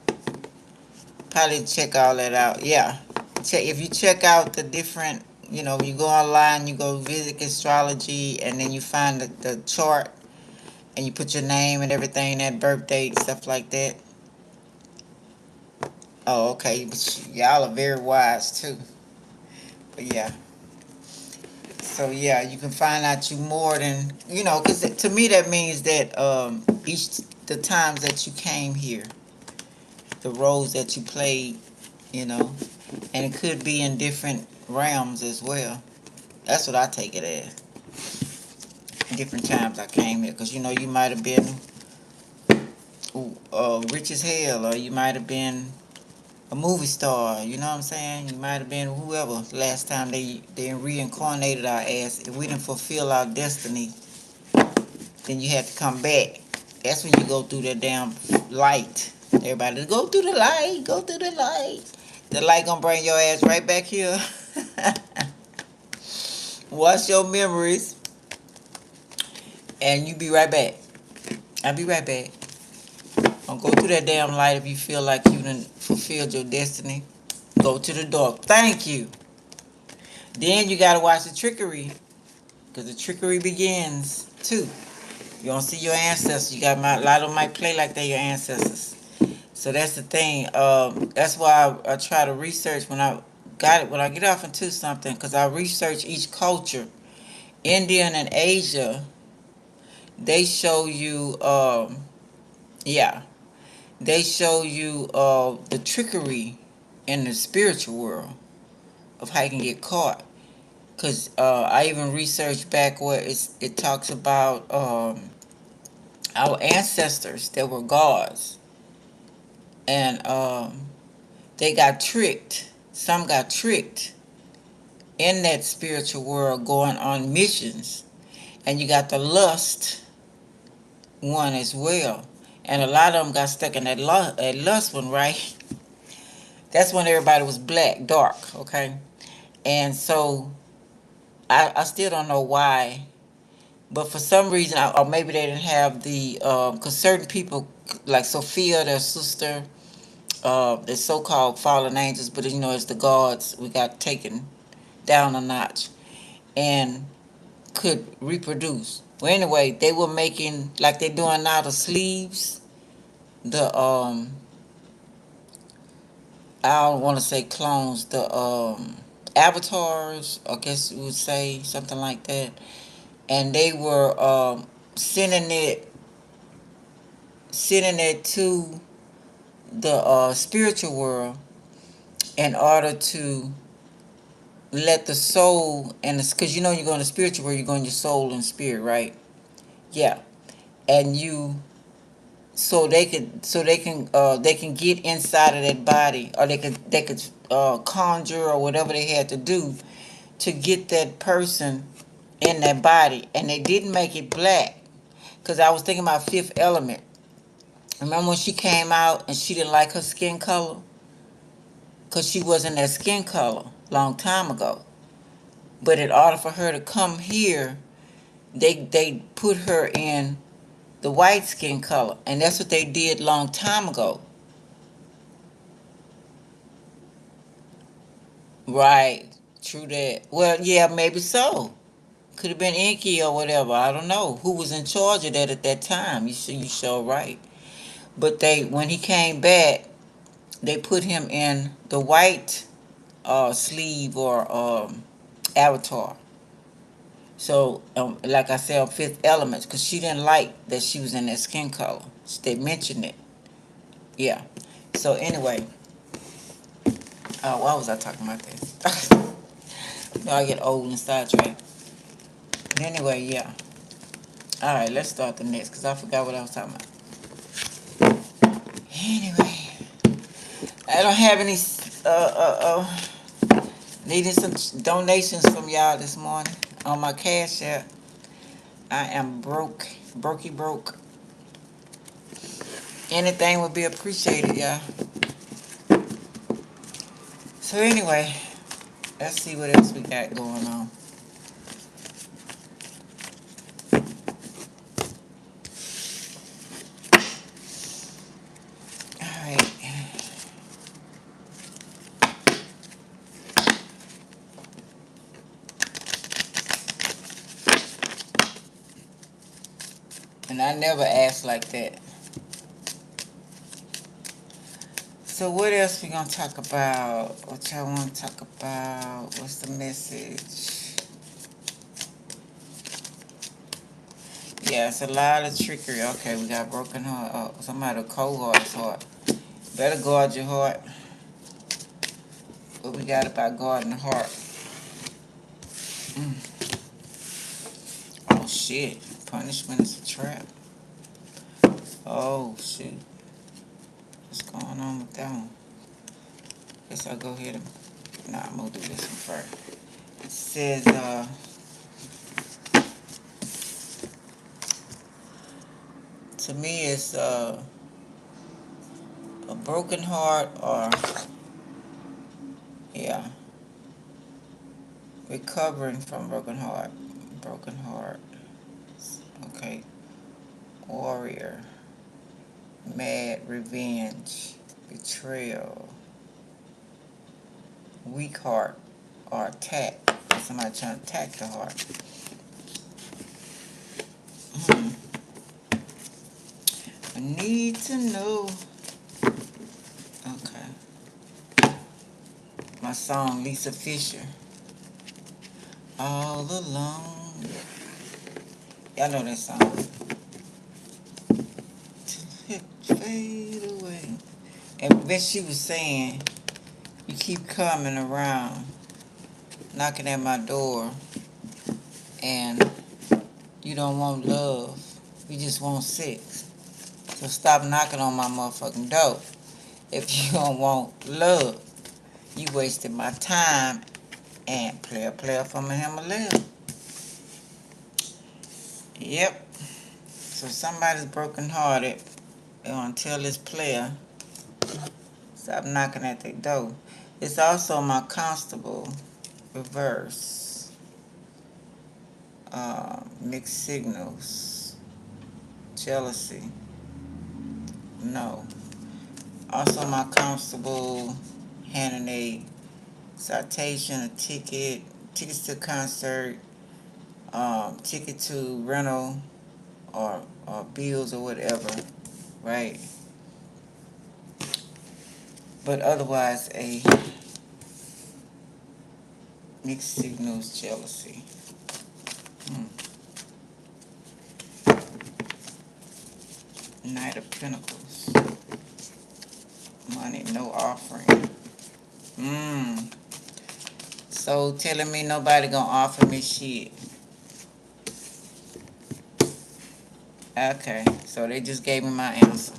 Probably check all that out. Yeah. If you check out the different, you go online, you go Vedic astrology, and then you find the chart, and you put your name and everything, that birth date, stuff like that. Oh, okay. Y'all are very wise too. But yeah. So yeah, you can find out you more than because to me that means that each the times that you came here, the roles that you played, and it could be in different realms as well. That's what I take it as. Different times I came here, because you might have been rich as hell, or you might have been a movie star. You know what I'm saying? You might have been whoever last time they reincarnated our ass. If we didn't fulfill our destiny, then you had to come back. That's when you go through that damn light. Everybody, go through the light. Go through the light. The light gonna bring your ass right back here. Wash your memories, and you be right back. I'll be right back. Don't go through that damn light if you feel like you done fulfilled your destiny. Go to the dark. Thank you. Then you gotta watch the trickery, because the trickery begins too. You don't see your ancestors. A lot of them might play like they're your ancestors. So that's the thing. That's why I try to research when I get off into something, because I research each culture. India and Asia, they show you, yeah, they show you the trickery in the spiritual world of how you can get caught. Because I even researched back where it talks about our ancestors that were gods. And they got tricked. Some got tricked in that spiritual world going on missions. And you got the lust one as well. And a lot of them got stuck in that lust one, right? That's when everybody was black, dark, okay? And so I still don't know why, but for some reason, or maybe they didn't have the, because certain people, like Sophia, their sister, the so-called fallen angels, but it's the gods, we got taken down a notch and could reproduce. Well, anyway, they were making, like they're doing now, the sleeves, the I don't want to say clones, the avatars, I guess you would say something like that. And they were sending it to the spiritual world in order to let the soul and because you know you're going to spiritual world, you're going your soul and spirit, right? Yeah, and you they can get inside of that body, or they could conjure or whatever they had to do to get that person in that body, and they didn't make it black because I was thinking about Fifth Element. Remember when she came out and she didn't like her skin color because she wasn't that skin color long time ago. But in order for her to come here, they put her in the white skin color, and that's what they did long time ago. Right, true that. Well, yeah, maybe so. Could have been Inky or whatever. I don't know who was in charge of that at that time. You sure right. But when he came back, they put him in the white sleeve or avatar. So, like I said, Fifth Element, because she didn't like that she was in that skin color. They mentioned it. Yeah. So anyway, why was I talking about this? No, I get old and sidetracked. Anyway, yeah. All right, let's start the next because I forgot what I was talking about. Anyway, I don't have any needing some donations from y'all this morning on my Cash App. I am broke, broke. Anything would be appreciated, y'all. So anyway, let's see what else we got going on. All right. And I never ask like that. So what else we gonna talk about? What y'all want to talk about? What's the message? Yeah, it's a lot of trickery. Okay, we got broken heart. Oh, somebody cold heart. Better guard your heart. What we got about guarding the heart? Oh shit! Punishment is a trap. Oh shoot! What's going on with that one? Guess I'll go ahead and I'm gonna do this one first. It says to me it's a broken heart or yeah, recovering from broken heart. Broken heart. Okay. Warrior. Mad revenge. Betrayal. Weak heart or attack. Somebody trying to attack the heart. I need to know. Okay. My song, Lisa Fisher. All alone. Y'all know that song. Till it fade away. And then she was saying, you keep coming around, knocking at my door, and you don't want love. You just want sex. So stop knocking on my motherfucking door. If you don't want love, you wasted my time and player from a Himalaya. Yep. So somebody's broken hearted. They want to tell this player, stop knocking at their door. It's also my constable reverse. Mixed signals. Jealousy. No. Also my constable handing a citation, a ticket, tickets to concert, ticket to rental or bills or whatever, right? But otherwise a mixed signals jealousy. Knight of Pentacles. Money, no offering. So telling me nobody gonna offer me shit. Okay, so they just gave me my answer.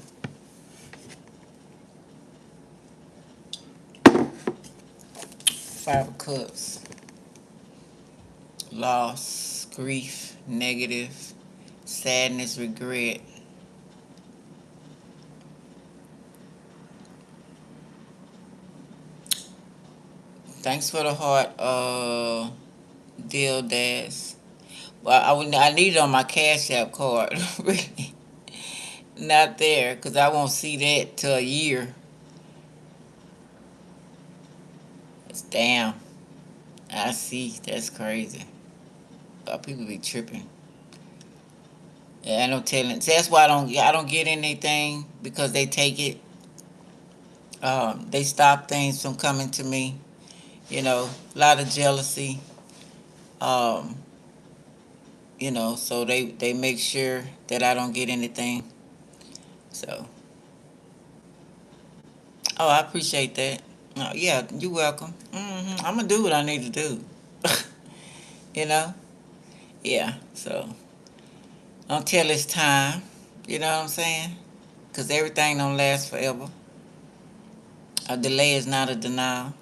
Five of Cups. Loss, grief, negative, sadness, regret. Thanks for the heart, deal, Daz. Well, I need it on my Cash App card. Really. Not there, because I won't see that till a year. It's damn. I see. That's crazy. People be tripping. Yeah, I no telling. So that's why I don't get anything because they take it. They stop things from coming to me. A lot of jealousy. Um, so they make sure that I don't get anything. So, oh, I appreciate that. Oh, yeah, you're welcome. I'm gonna do what I need to do. you know, yeah. So until it's time, you know what I'm saying? Because everything don't last forever. A delay is not a denial.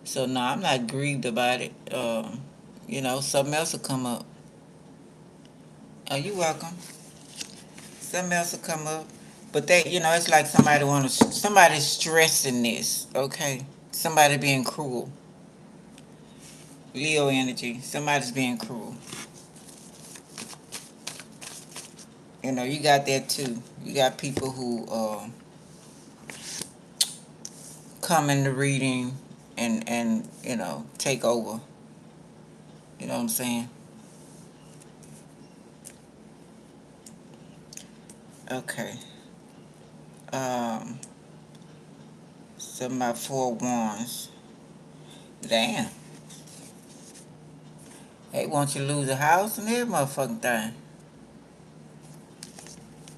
So no, I'm not grieved about it. Something else will come up. Oh, you welcome. Something else will come up. But it's like somebody's stressing this, okay? Somebody being cruel. Leo energy. Somebody's being cruel. You got that too. You got people who come into reading and take over. You know what I'm saying? Okay. Um, so my 4 wands. Damn. They want you to lose a house and every motherfucking thing.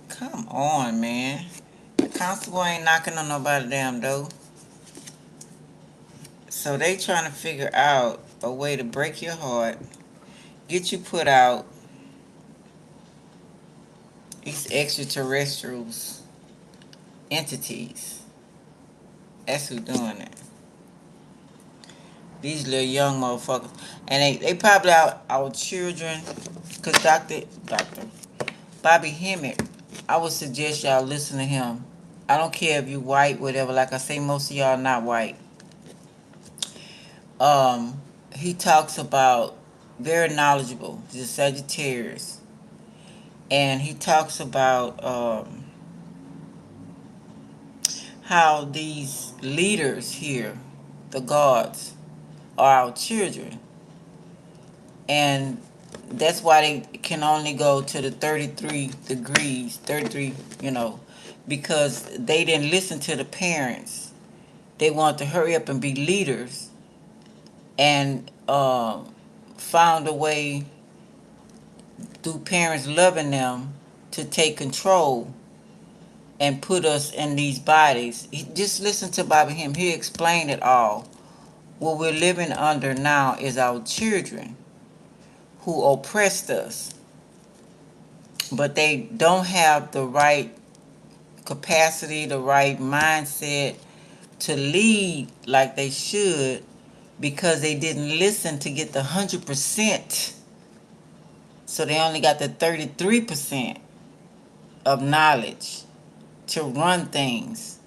Come on, man. The constable ain't knocking on nobody's damn door. So they trying to figure out a way to break your heart, get you put out. These extraterrestrials, entities. That's who doing it. These little young motherfuckers. And they probably our children. Because Dr. Bobby Hemmett, I would suggest y'all listen to him. I don't care if you white, whatever. Like I say, most of y'all not white. He talks about, very knowledgeable. He's a Sagittarius. And he talks about how these leaders here, the gods, are our children. And that's why they can only go to the 33 degrees, 33, because they didn't listen to the parents. They want to hurry up and be leaders and found a way through parents loving them to take control and put us in these bodies. Just listen to Bobby Him. He explained it all. What we're living under now is our children who oppressed us. But they don't have the right capacity, the right mindset to lead like they should because they didn't listen to get the 100%. So they only got the 33% of knowledge to run things.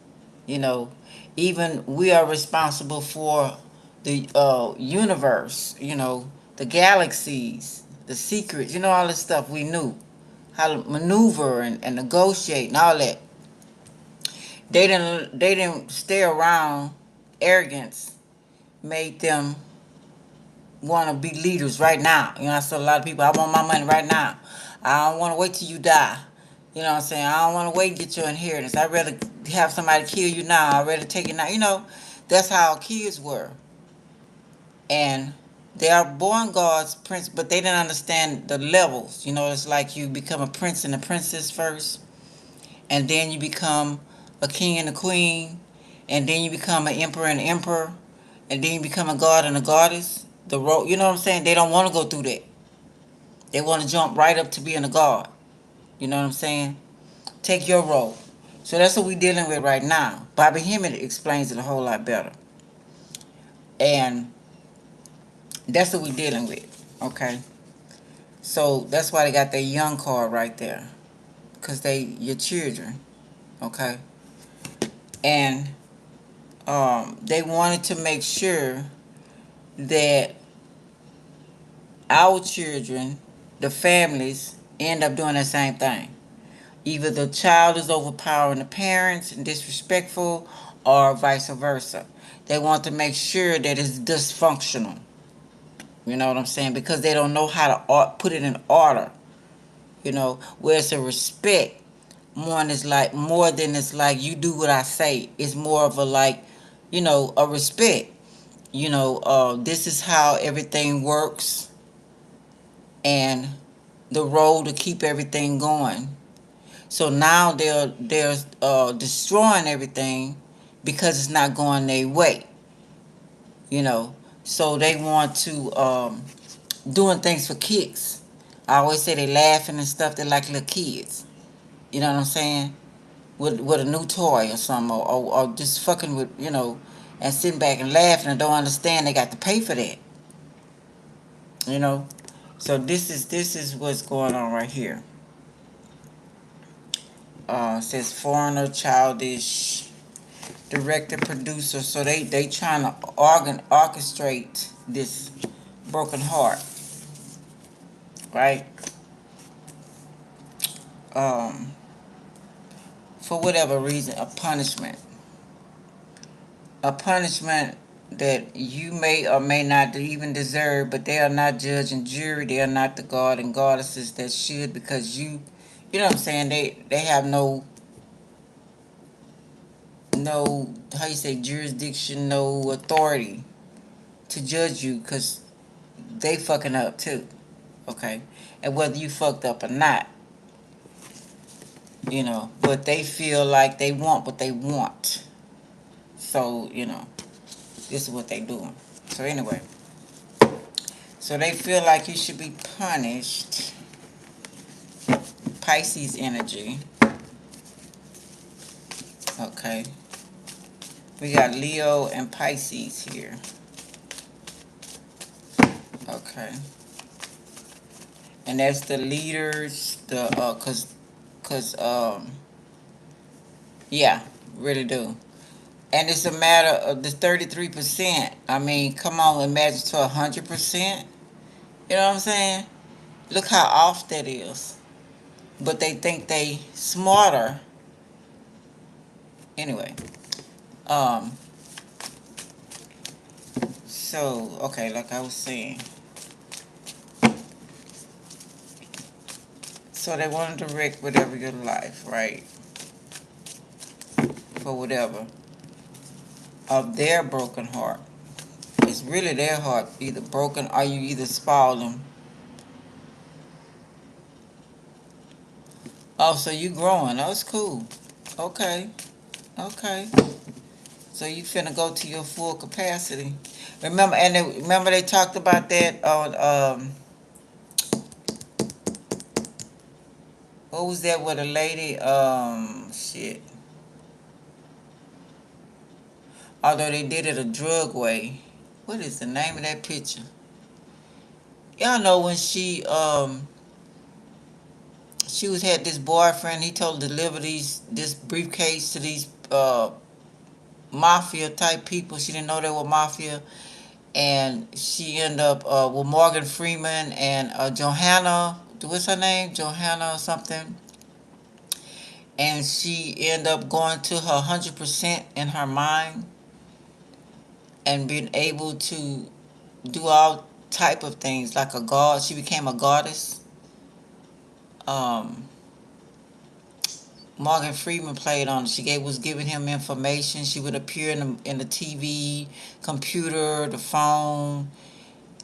Even we are responsible for the universe, the galaxies, the secrets, all this stuff we knew. How to maneuver and negotiate and all that. They didn't stay around. Arrogance made them want to be leaders right now. I saw a lot of people, I want my money right now. I don't want to wait till you die. You know what I'm saying? I don't want to wait and get your inheritance. I'd rather have somebody kill you now. I'd rather take it now. That's how kids were. And they are born God's prince, but they didn't understand the levels. It's like you become a prince and a princess first. and then you become a king and a queen, and then you become an emperor and emperor, and then you become a god and a goddess. The road, you know what I'm saying? They don't want to go through that. They want to jump right up to being a god. You know what I'm saying? Take your role. So that's what we're dealing with right now. Bobby Hemmett explains it a whole lot better. And that's what we're dealing with. Okay? So that's why they got that young card right there. Because they your children. Okay? And they wanted to make sure that our children, the families, end up doing the same thing. Either the child is overpowering the parents and disrespectful, or vice versa. They want to make sure that it's dysfunctional. You know what I'm saying? Because they don't know how to put it in order. You know, where it's a respect. One is like more than it's like you do what I say. It's more of a like, a respect. This is how everything works, and the role to keep everything going. So now they're destroying everything because it's not going their way. You know, so they want to doing things for kicks. I always say they laughing and stuff. They're like little kids. You know what I'm saying? With a new toy or something, or just fucking with and sitting back and laughing and don't understand they got to pay for that. You know, so this is what's going on right here. Says foreigner, childish, director, producer. So they trying to orchestrate this broken heart, right? Um, for whatever reason, a punishment that you may or may not even deserve, but they are not judge and jury. They are not the god and goddesses that should, because you know what I'm saying. They have no how you say jurisdiction, no authority to judge you, because they fucking up too. Okay, and whether you fucked up or not, but they feel like they want what they want. So this is what they doing. So anyway, so they feel like you should be punished. Pisces energy. Okay, we got Leo and Pisces here. Okay, and that's the leaders. The yeah, really do. And it's a matter of the 33%. I mean, come on, imagine to 100%. You know what I'm saying? Look how off that is. But they think they smarter. Anyway, um, so okay, like I was saying, so they want to direct whatever your life, right? For whatever of their broken heart. It's really their heart either broken or you either spoiled them. Oh, so you growing? Oh, it's cool. Okay, okay. So you finna go to your full capacity. Remember they talked about that on what was that with a lady? Shit. Although they did it a drug way. What is the name of that picture? Y'all know when she was had this boyfriend. He told her to deliver this briefcase to these mafia type people. She didn't know they were mafia, and she ended up with Morgan Freeman and Johanna. What's her name? Johanna or something. And she ended up going to her 100% in her mind and being able to do all type of things like a god. She became a goddess. Um, Morgan Freeman played on it. Was giving him information. She would appear in the TV, computer, the phone.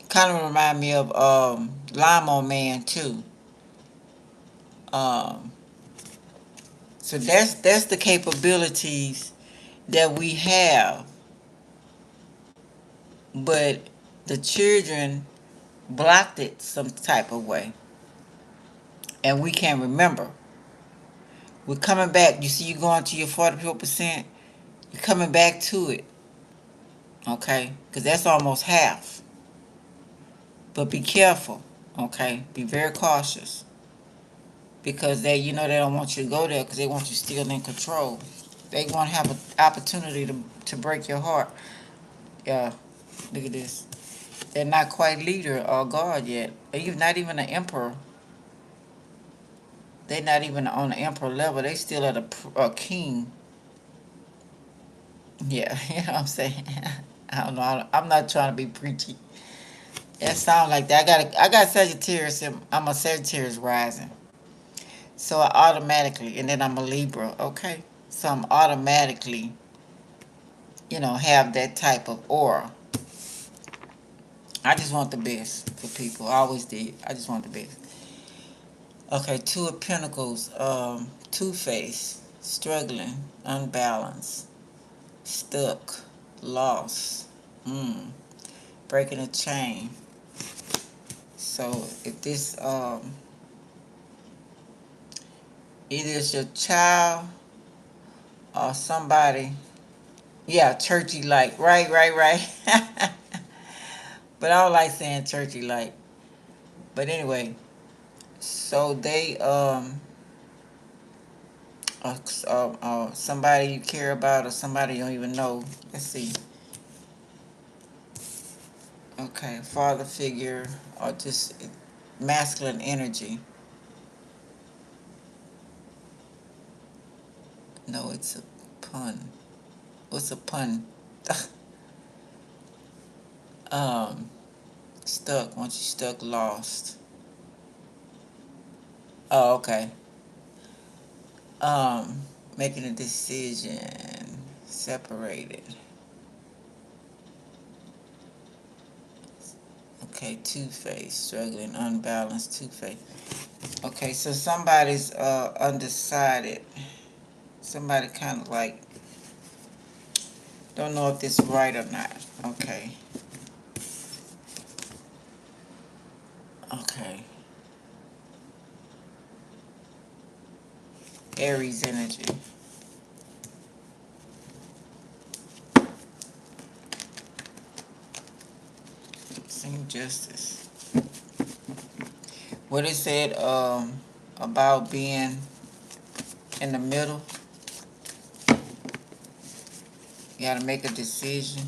Kind of remind me of Limo Man too. Um, So that's the capabilities that we have. But the children blocked it some type of way. And we can't remember. We're coming back. You see, you going to your 44%. You're coming back to it. Okay? Because that's almost half. But be careful. Okay? Be very cautious. Because they don't want you to go there because they want you still in control. They want to have an opportunity to break your heart. Yeah. Look at this. They're not quite leader or God yet. They're not even an emperor. They're not even on the emperor level. They still at a king. Yeah, you know what I'm saying? I don't know. I'm not trying to be preachy. It sounds like that. I got Sagittarius. I'm a Sagittarius rising. So I automatically, and then I'm a Libra. Okay. So I'm automatically, have that type of aura. I just want the best for people. I always did. I just want the best. Okay, Two of Pentacles, two-faced, struggling, unbalanced, stuck, lost, breaking a chain. So if this, either it's your child or somebody, yeah, churchy like, right. But I don't like saying churchy like. But anyway, so they, somebody you care about or somebody you don't even know. Let's see. Okay, father figure or just masculine energy. No, it's a pun. What's a pun? Stuck. Once you stuck, lost. Oh, okay. Making a decision. Separated. Okay, two-faced, struggling, unbalanced, two-faced. Okay, so somebody's undecided. Somebody kind of like don't know if this is right or not. Okay. Okay. Aries energy. Same justice. What it said about being in the middle. You gotta make a decision.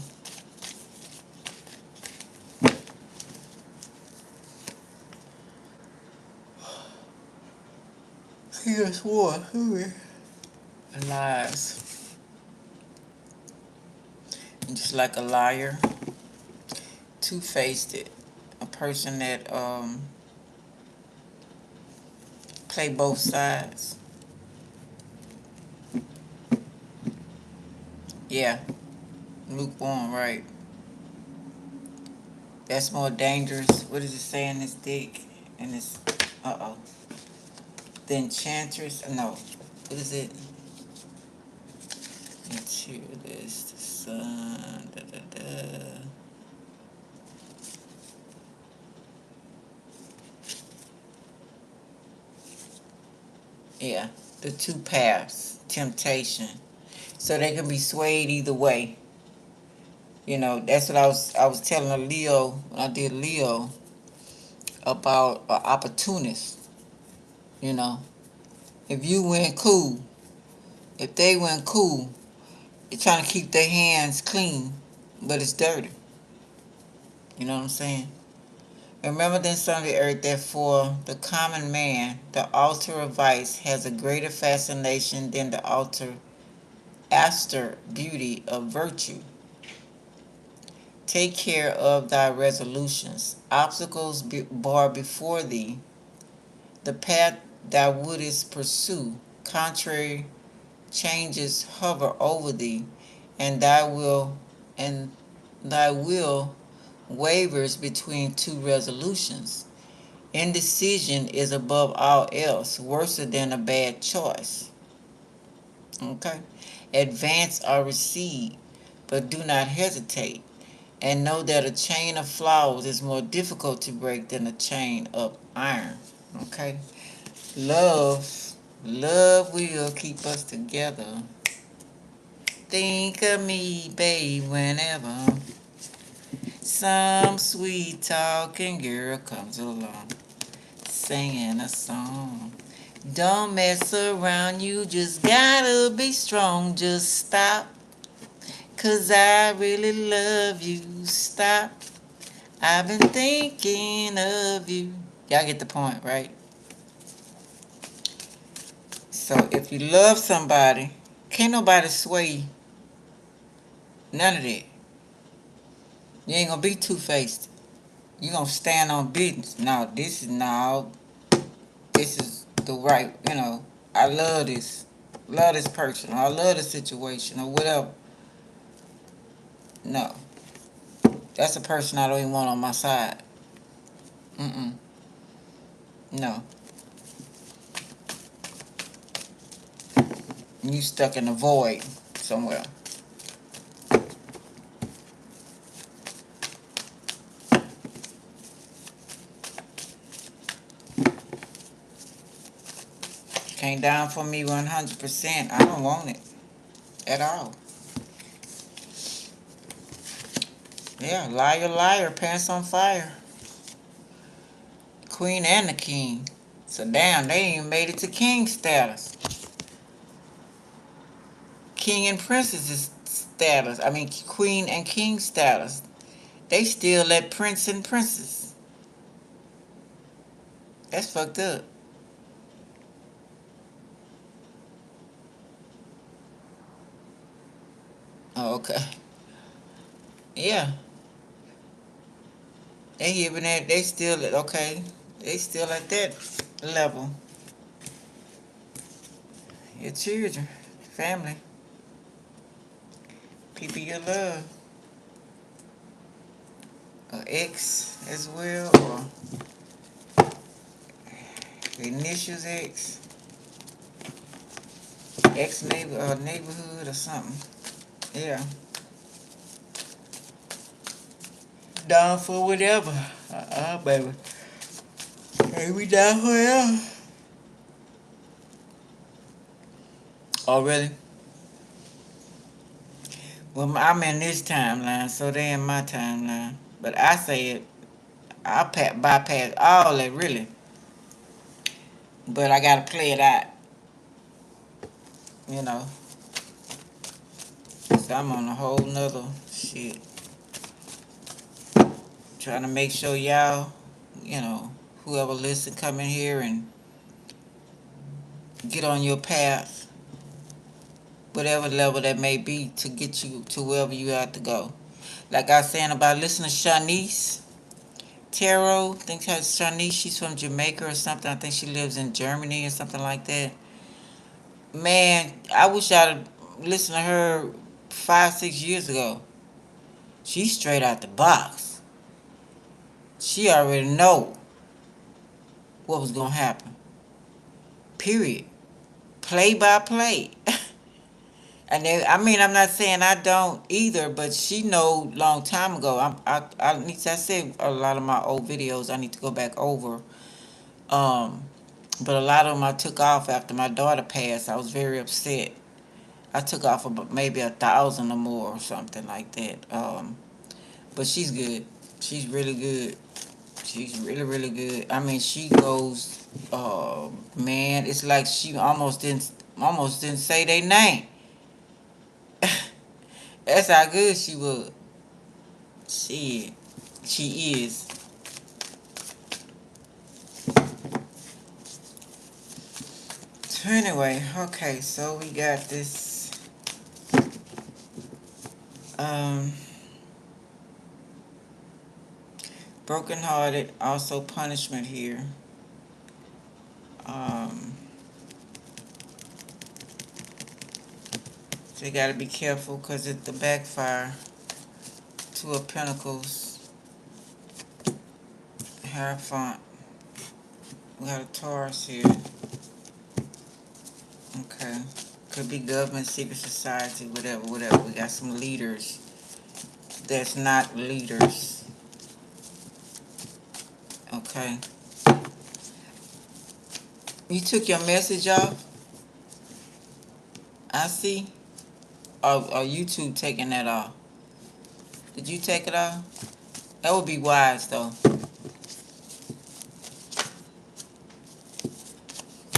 He just swore. Lies. And just like a liar. Two-faced it. A person that play both sides. Yeah. Lukewarm, right. That's more dangerous. What does it say in this deck? And this, The Enchantress? No. What is it? This, the sun, Yeah. The two paths. Temptation. So they can be swayed either way. That's what I was telling a Leo when I did Leo about an opportunist. If you went cool, if they went cool, they're trying to keep their hands clean, but it's dirty. You know what I'm saying? Remember then some of the earth that for the common man, the altar of vice has a greater fascination than the aster beauty of virtue. Take care of thy resolutions. Obstacles bar before thee. The path thou wouldest pursue. Contrary changes hover over thee, and thy will wavers between two resolutions. Indecision is above all else worse than a bad choice. Okay? Advance or recede, but do not hesitate. And know that a chain of flowers is more difficult to break than a chain of iron. Okay? Love, love will keep us together. Think of me, babe, whenever some sweet talking girl comes along, singing a song. Don't mess around, you just gotta be strong. Just stop, 'cause I really love you. Stop, I've been thinking of you. Y'all get the point, right? So if you love somebody, can't nobody sway you. None of that. You ain't gonna be two-faced. You gonna stand on business. No, this is the right, I love this. Love this person. Or I love the situation or whatever. No. That's a person I don't even want on my side. Mm-mm. No. You stuck in a void somewhere. Came down for me 100%. I don't want it at all. Yeah, liar, liar, pants on fire. Queen and the king. So damn, they ain't even made it to king status. King and princess status. I mean, queen and king status. They still let prince and princess. That's fucked up. Oh, okay. Yeah. They even at, they still at, okay. They still at that level. Your children, family, people you love, or ex as well, or initials ex neighbor or neighborhood or something. Yeah. Down for whatever. Baby. Hey, we down for whatever. Oh, really? Well, I'm in this timeline, so they in my timeline. But I say it, I bypass all that, really. But I gotta play it out, you know. So I'm on a whole nother shit. Trying to make sure y'all, whoever listen, come in here and get on your path, whatever level that may be, to get you to wherever you have to go. Like I was saying about listening to Shanice Tarot, I think that's Shanice, she's from Jamaica or something. I think she lives in Germany or something like that. Man, I wish I'd listened to her 5, 6 years ago. She's straight out the box. She already know what was gonna happen. Period. Play by play. And I'm not saying I don't either, but she know long time ago. I said a lot of my old videos I need to go back over. Um, but a lot of them I took off after my daughter passed. I was very upset. I took off about maybe 1,000 or more or something like that. But she's good. She's really good. She's really, really good. I mean, she goes, man, it's like she almost didn't say their name. That's how good she was. She is. So anyway, okay, so we got this, um, brokenhearted, also punishment here. Um, so you gotta be careful because it's the backfire. Two of Pentacles, Hierophant. We got a Taurus here. Okay. Could be government, secret society, whatever, whatever. We got some leaders that's not leaders. Okay. You took your message off? I see. Or YouTube taking that off? Did you take it off? That would be wise, though.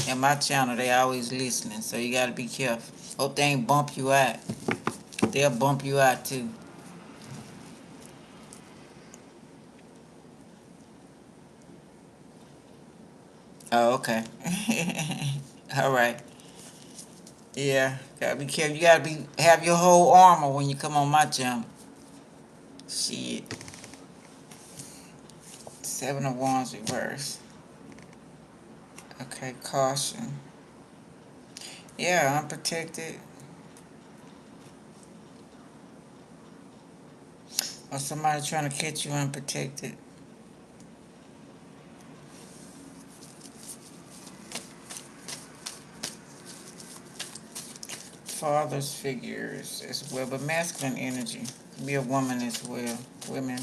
And my channel, they always listening, so you gotta be careful. Hope they ain't bump you out. They'll bump you out, too. Oh, okay. All right. Yeah, gotta be careful. You gotta have your whole armor when you come on my channel. Shit. Seven of Wands reverse. Okay, caution. Yeah, unprotected. Or somebody trying to catch you unprotected. Father's figures as well, but masculine energy. Be a woman as well. Women.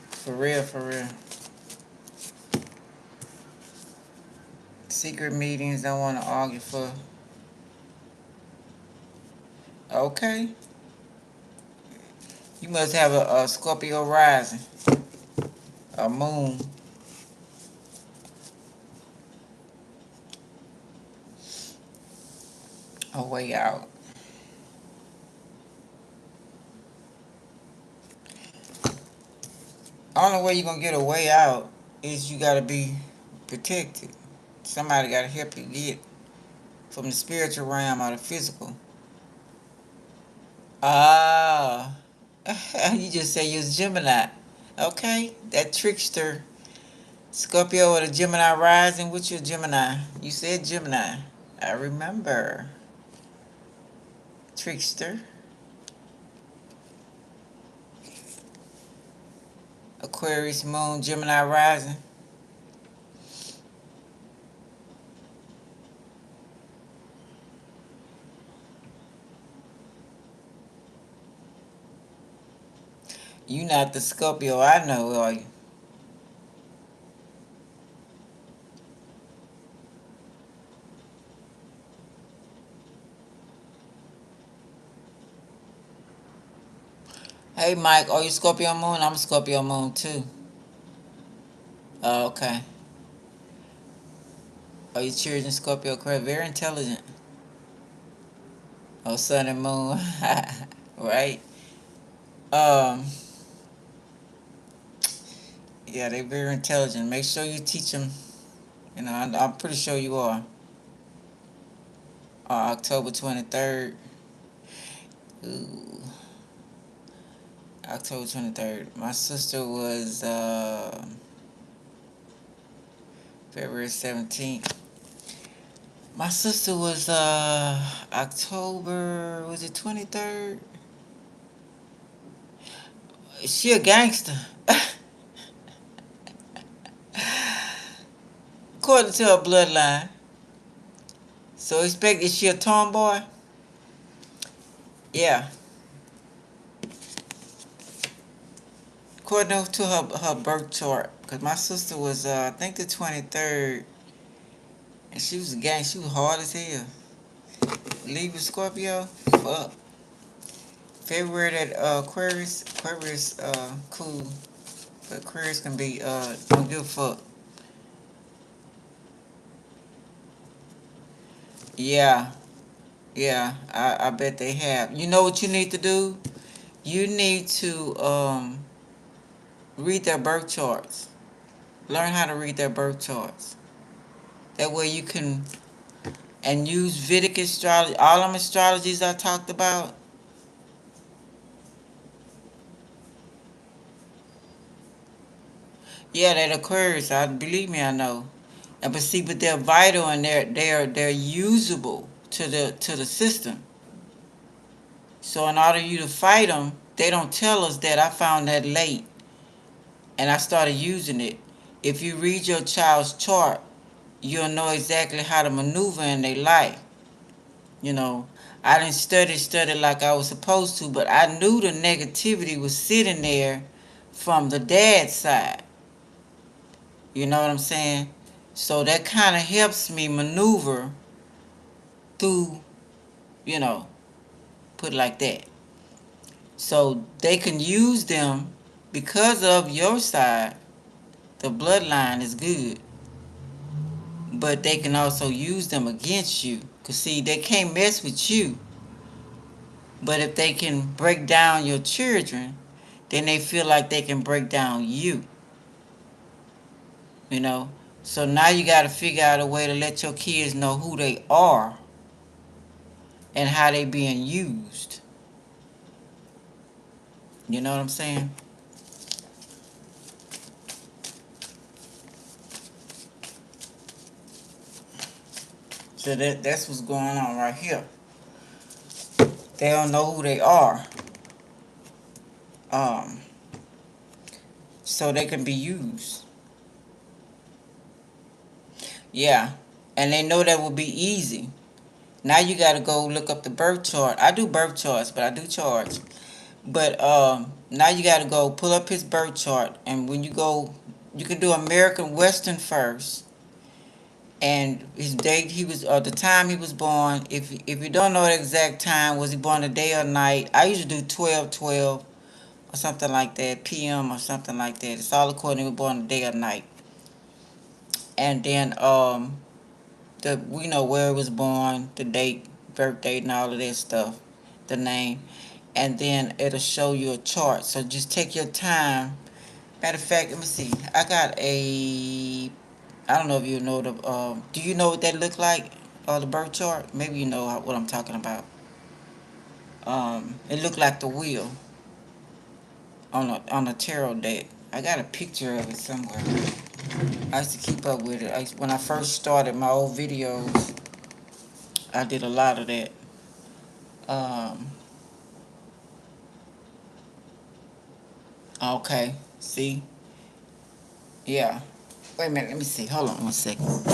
For real, for real. Secret meetings, don't want to argue for. Okay. You must have a Scorpio rising. A moon. A way out. Only way you're going to get a way out is you got to be protected. Somebody got to help you get from the spiritual realm or the physical. Ah. You just say you was Gemini. Okay. That trickster. Scorpio or the Gemini rising. What's your Gemini? You said Gemini. I remember. Trickster. Aquarius moon, Gemini rising. You not the Scorpio I know, are you? Hey Mike, are you Scorpio moon? I'm Scorpio moon too. Oh, okay. Are you children Scorpio correct? Very intelligent. Oh, sun and moon. Right? Um, yeah, they very intelligent. Make sure you teach them. You know, I'm pretty sure you are. October 23rd. Ooh. October 23rd. My sister was February 17th. My sister was October, was it 23rd? She a gangster. According to her bloodline. So expect, is she a tomboy? Yeah. According to her birth chart. Because my sister was, I think the 23rd. And she was a gang. She was hard as hell. Libra Scorpio. Fuck. February that Aquarius. Aquarius cool. But Aquarius can be don't give a fuck. Yeah. Yeah. I bet they have. You know what you need to do? You need to read their birth charts. Learn how to read their birth charts. That way you can, and use Vedic astrology, all them astrologies I talked about. Yeah, that Aquarius, I believe me, I know. And but see, but they're vital and they're usable to the system. So in order you to fight them, they don't tell us that. I found that late, and I started using it. If you read your child's chart, you'll know exactly how to maneuver in their life. You know, I didn't study like I was supposed to, but I knew the negativity was sitting there from the dad's side. You know what I'm saying? So that kind of helps me maneuver through, you know, put it like that. So they can use them because of your side. The bloodline is good, but they can also use them against you. Because, see, they can't mess with you, but if they can break down your children, then they feel like they can break down you, you know. So now you got to figure out a way to let your kids know who they are and how they being used. You know what I'm saying? So that's what's going on right here. They don't know who they are, um, so they can be used. Yeah, and they know that will be easy. Now you got to go look up the birth chart. I do birth charts, but I do charge. But now you got to go pull up his birth chart, and when you go, you can do American Western first, and his date he was, the time he was born. If you don't know the exact time, was he born a day or night? I usually do 12/12 or something like that, PM or something like that. It's all according to born a day or night, and then the we know where he was born, the date, birth date, and all of that stuff, the name, and then it'll show you a chart. So just take your time. Matter of fact, let me see. I got a. I don't know if you know the. Do you know what that look like? The birth chart. Maybe you know what I'm talking about. It looked like the wheel on a tarot deck. I got a picture of it somewhere. I used to keep up with it. When I first started my old videos, I did a lot of that. Um, okay. See? Yeah. Wait a minute. Let me see. Hold on 1 second.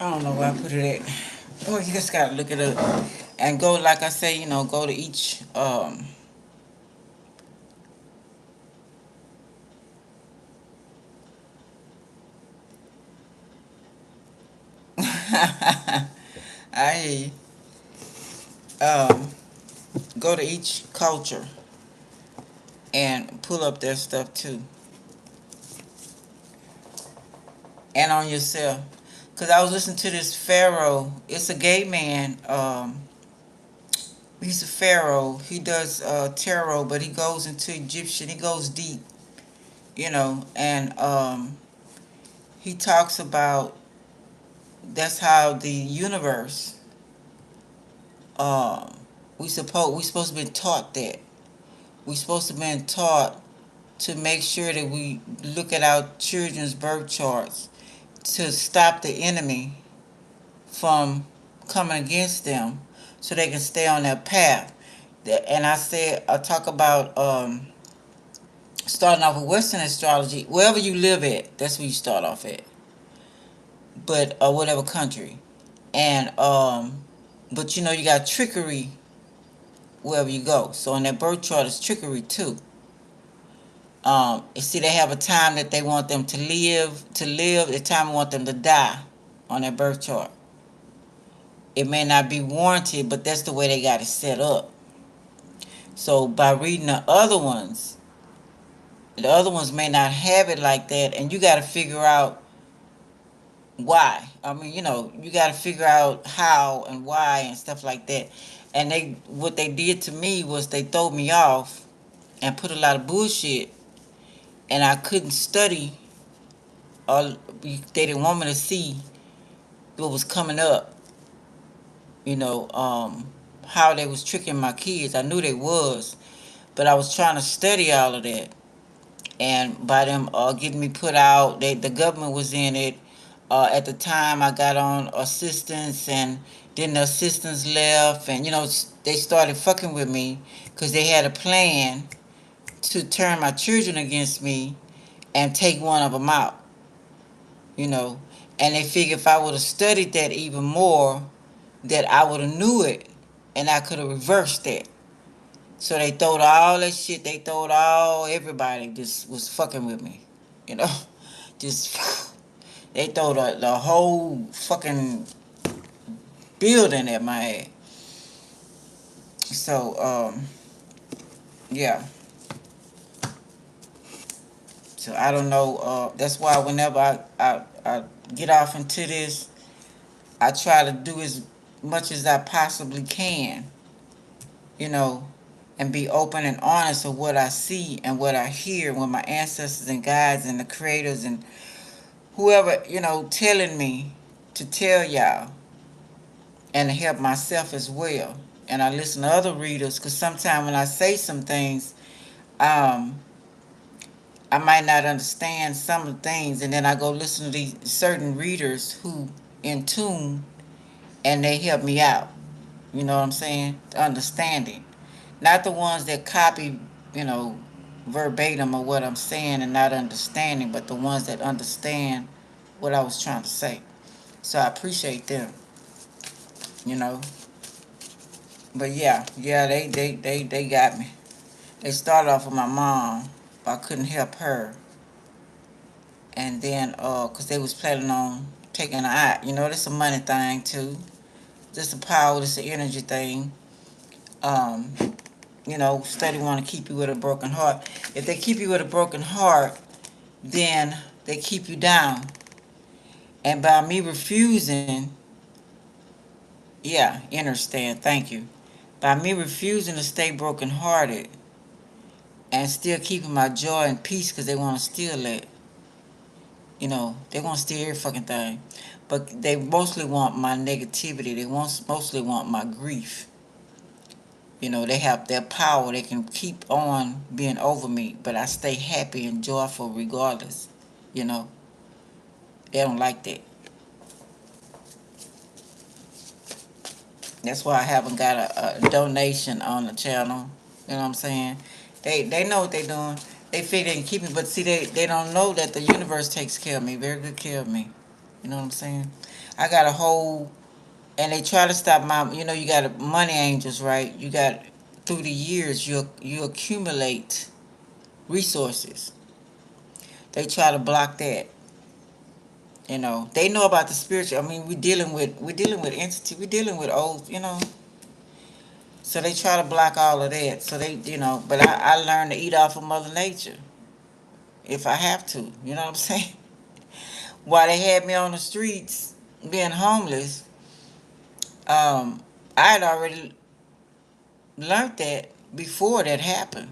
I don't know where I put it at. Oh, you just gotta look it up and go. Like I say, go to each. I hear you. Go to each culture and pull up their stuff too, and on yourself. Cause I was listening to this pharaoh. It's a gay man. He's a pharaoh. He does tarot, but he goes into Egyptian. He goes deep, and he talks about that's how the universe Um, we supposed to be taught that. We supposed to be taught to make sure that we look at our children's birth charts to stop the enemy from coming against them, so they can stay on their path. And I talk about starting off with Western astrology. Wherever you live at, that's where you start off at. But whatever country, and but you got trickery wherever you go. So in their birth chart is trickery too. You see, they have a time that they want them to live. The time they want them to die on their birth chart. It may not be warranted, but that's the way they got it set up. So by reading the other ones may not have it like that, and you got to figure out why. I mean, you got to figure out how and why and stuff like that. And what they did to me was they throw me off and put a lot of bullshit, and I couldn't study. Or they didn't want me to see what was coming up. You know, how they was tricking my kids. I knew they was, but I was trying to study all of that. And by them getting me put out, the government was in it. At the time, I got on assistance, and then the assistants left, and they started fucking with me because they had a plan to turn my children against me and take one of them out. You know, and they figured if I would have studied that even more, that I would have knew it, and I could have reversed that. So they throwed all that shit. They throwed everybody just was fucking with me, you know. Just they throw the whole fucking building at my head. So yeah. So I don't know. That's why whenever I get off into this, I try to do as much as I possibly can, you know, and be open and honest of what I see and what I hear when my ancestors and guides and the creators and whoever, telling me to tell y'all, and to help myself as well. And I listen to other readers, because sometimes when I say some things, um, I might not understand some of the things, and then I go listen to these certain readers who in tune, and they help me out. You know what I'm saying? The understanding. Not the ones that copy, you know, verbatim of what I'm saying and not understanding, but the ones that understand what I was trying to say. So I appreciate them, you know. But yeah, they got me. They started off with my mom. I couldn't help her. And then, cause they was planning on taking her out. This a money thing too. This a power, this a energy thing. Um, study want to keep you with a broken heart. If they keep you with a broken heart, then they keep you down. And by me refusing, yeah, understand, thank you. By me refusing to stay brokenhearted and still keeping my joy and peace, because they want to steal it. They want to steal every fucking thing. But they mostly want my negativity. They mostly want my grief. They have their power. They can keep on being over me, but I stay happy and joyful regardless. You know, they don't like that. That's why I haven't got a donation on the channel. You know what I'm saying? They know what they're doing. They figure they can keep me, but see, they don't know that the universe takes care of me, very good care of me. You know what I'm saying? I got a whole, and they try to stop my, you got money angels, right? You got, through the years, you accumulate resources. They try to block that. They know about the spiritual. I mean, we're dealing with entity. We're dealing with old, So they try to block all of that. So but I learned to eat off of Mother Nature if I have to. You know what I'm saying? While they had me on the streets being homeless, I had already learned that before that happened.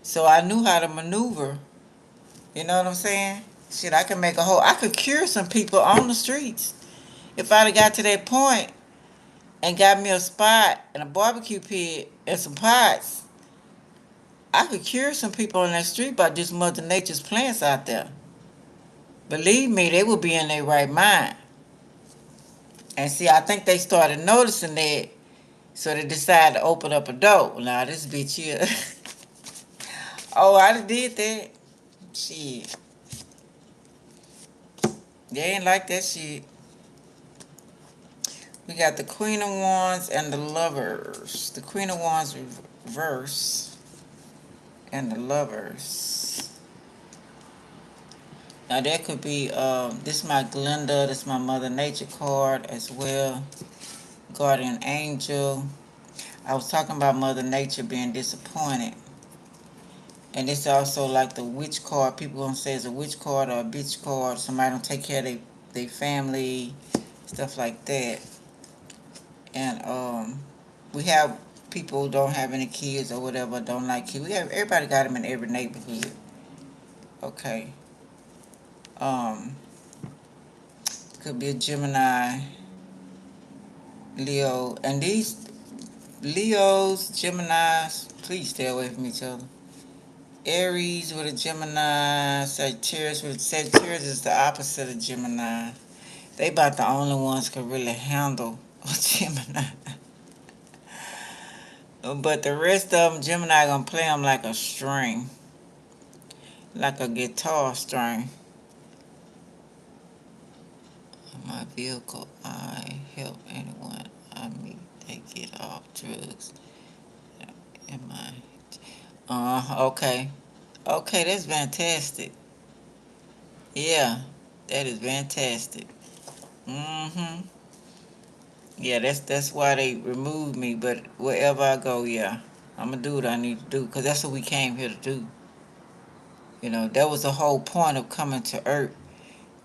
So I knew how to maneuver. You know what I'm saying? Shit, I could cure some people on the streets. If I'd have got to that point, and got me a spot and a barbecue pit and some pots, I could cure some people on that street by just Mother Nature's plants out there. Believe me, they would be in their right mind. And see, I think they started noticing that, so they decided to open up a door. Now, this bitch here. Oh, I done did that. Shit. They ain't like that shit. We got the Queen of Wands and the Lovers. The Queen of Wands reverse and the Lovers. Now that could be, this is my Glenda, this is my Mother Nature card as well. Guardian Angel. I was talking about Mother Nature being disappointed. And it's also like the witch card. People gonna say it's a witch card or a bitch card. Somebody don't take care of their family, stuff like that. And we have people who don't have any kids or whatever, don't like kids. We have everybody got them in every neighborhood. Okay. Um, could be a Gemini, Leo, and these Leos, Geminis, please stay away from each other. Aries with a Gemini, Sagittarius with Sagittarius is the opposite of Gemini. They about the only ones can really handle a Gemini. But the rest of them, Gemini gonna play them like a string, like a guitar string. My vehicle, I help anyone I meet. They get off drugs. Am I? Okay. Okay, that's fantastic. Yeah, that is fantastic. Mm-hmm. Yeah, that's why they removed me. But wherever I go, yeah, I'm gonna do what I need to do, because that's what we came here to do. You know, that was the whole point of coming to Earth,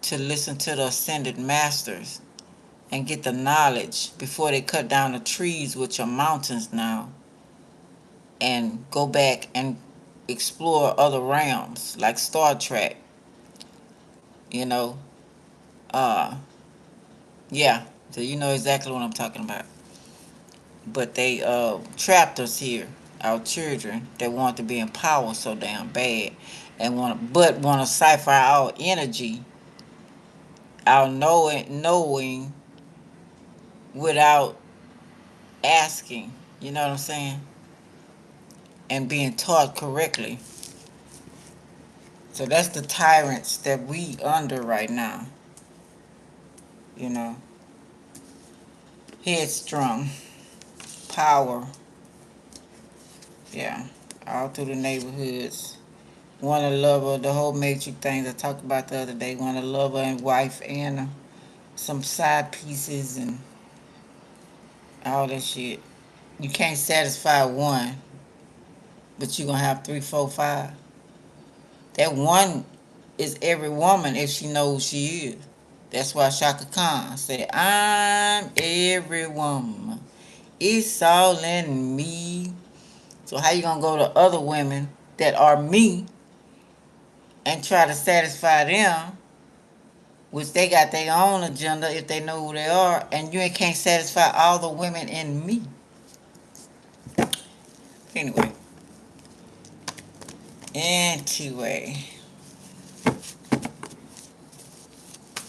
to listen to the ascended masters and get the knowledge before they cut down the trees, which are mountains now, and go back and explore other realms like Star Trek. You know, uh, yeah. So you know exactly what I'm talking about. But they trapped us here, our children that want to be in power so damn bad, and want to cipher our energy, our knowing without asking. You know what I'm saying? And being taught correctly. So that's the tyrants that we under right now. You know, headstrong, power, yeah, all through the neighborhoods. Want a lover, the whole matrix things I talked about the other day. Want a lover and wife and some side pieces and all that shit. You can't satisfy one, but you gonna have three, four, five. That one is every woman if she knows she is. That's why Shaka Khan said, I'm every woman. It's all in me. So how you gonna go to other women that are me and try to satisfy them, which they got their own agenda if they know who they are, and you can't satisfy all the women in me. Anyway. Anyway.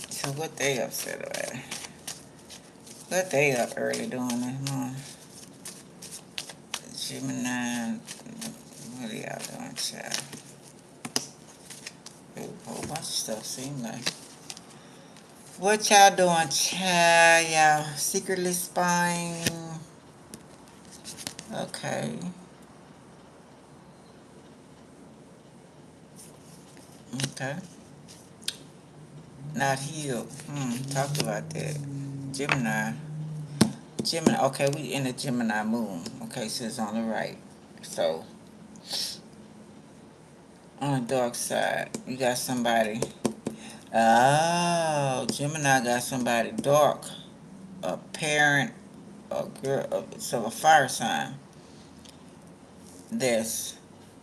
So what they upset about? What they up early doing this morning? Gemini, what are y'all doing, child? A whole bunch of stuff seem like. What y'all doing, child? Y'all secretly spying? Okay. Okay. Not healed. Talked about that. Gemini. Gemini. Okay, we in the Gemini moon. Okay, so it's on the right. So, on the dark side, you got somebody. Oh, Gemini got somebody dark. A parent, a girl, so a fire sign that's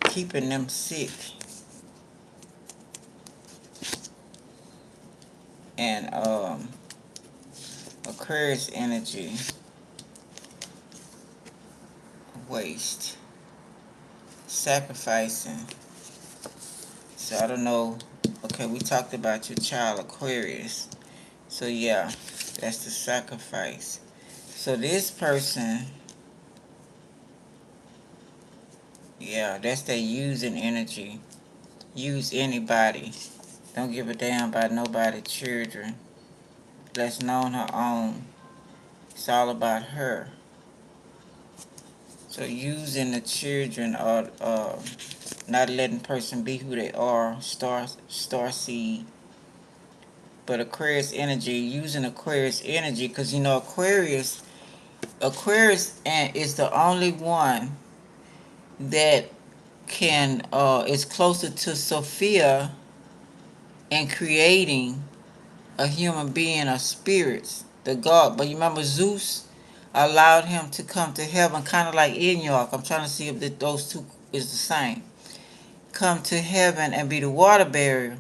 keeping them sick. And Aquarius energy. waste. Sacrificing. So I don't know. Okay, we talked about your child Aquarius. So yeah, that's the sacrifice. So this person, yeah, that's their using energy. Use anybody. Don't give a damn about nobody, children. Let's know her own. It's all about her. So using the children or not letting person be who they are, star seed. But Aquarius energy, using Aquarius energy, because you know Aquarius is the only one that can is closer to Sophia in creating a human being or spirits, the God. But you remember Zeus allowed him to come to heaven, kind of like Enoch. I'm trying to see if those two is the same. Come to heaven and be the water barrier,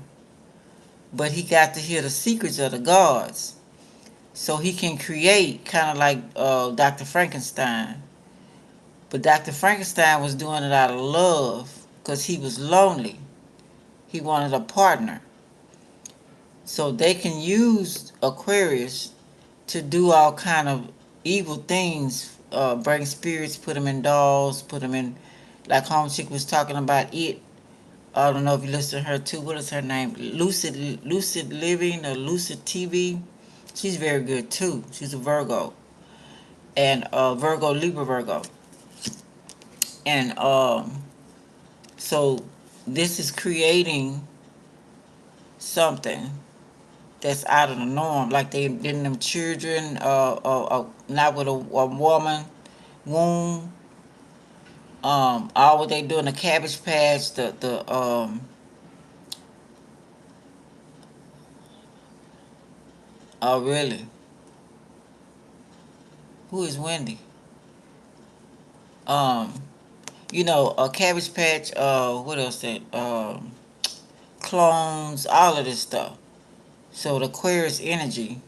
but he got to hear the secrets of the gods. So he can create, kind of like Dr. Frankenstein. But Dr. Frankenstein was doing it out of love because he was lonely. He wanted a partner. So they can use Aquarius to do all kind of evil things, bring spirits, put them in dolls, put them in, like Home Chick was talking about it. I don't know if you listen to her too. What is her name? Lucid Living or Lucid TV. She's very good too. She's a Virgo. And Virgo, Libra Virgo. And so this is creating something that's out of the norm. Like they getting them children, not with a woman womb. All what they do in the Cabbage Patch, oh really? Who is Wendy? Um, you know, a Cabbage Patch. What else? That clones, all of this stuff. So the Aquarius energy.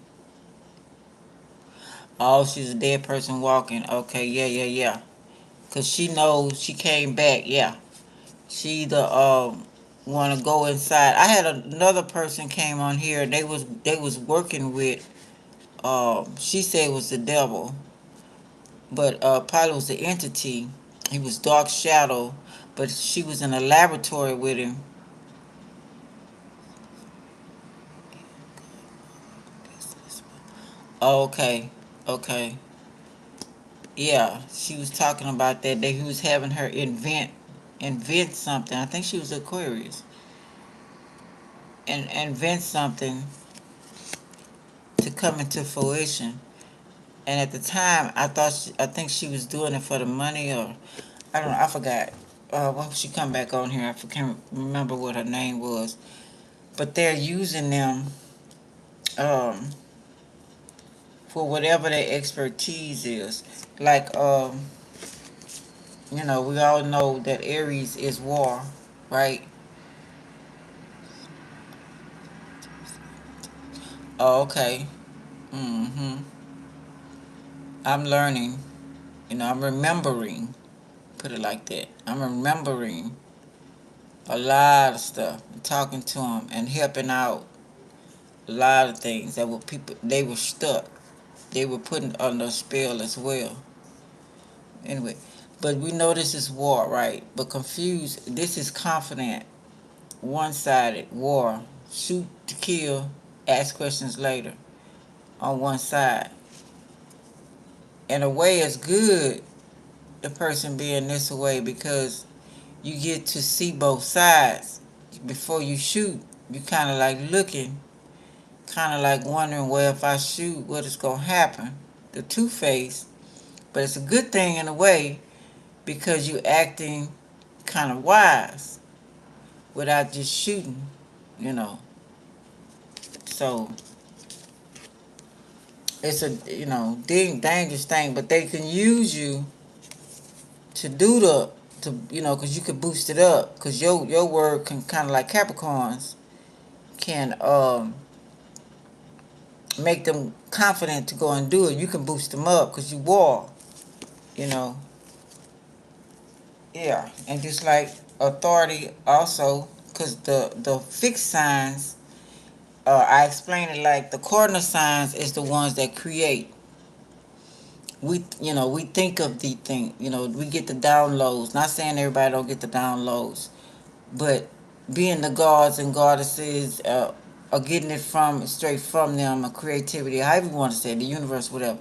Oh, she's a dead person walking. Okay, yeah. Cause she knows she came back. Yeah, she the want to go inside. I had another person came on here. They was working with. She said it was the devil, but probably was the entity. He was dark shadow, but she was in a laboratory with him. Oh, okay. Yeah, she was talking about that he was having her invent something. I think she was Aquarius, and invent something to come into fruition. And at the time, I think she was doing it for the money, or I don't know. I forgot. Well, she come back on here. I can't remember what her name was. But they're using them um, for whatever their expertise is. Like, you know, we all know that Aries is war, right? Oh, okay. Mm-hmm. I'm learning. You know, I'm remembering. Put it like that. I'm remembering a lot of stuff. Talking to them and helping out a lot of things that were people. They were stuck. They were put under a spell as well. Anyway, but we know this is war, right? But confused. This is confident, one-sided war. Shoot to kill. Ask questions later. On one side. In a way, it's good the person being this way because you get to see both sides. Before you shoot, you kind of like looking, kind of like wondering, well, if I shoot, what is going to happen? The two-face. But it's a good thing in a way because you're acting kind of wise without just shooting, you know. So it's a, you know, dangerous thing, but they can use you to do you know, because you could boost it up because your word can kind of like Capricorns can make them confident to go and do it. You can boost them up because you war, you know. Yeah, and just like authority also, because the fixed signs, I explain it like the cardinal signs is the ones that create. We think of the thing. We get the downloads. Not saying everybody don't get the downloads, but being the gods and goddesses, are getting it from straight from them, or creativity, however you want to say it, the universe, whatever.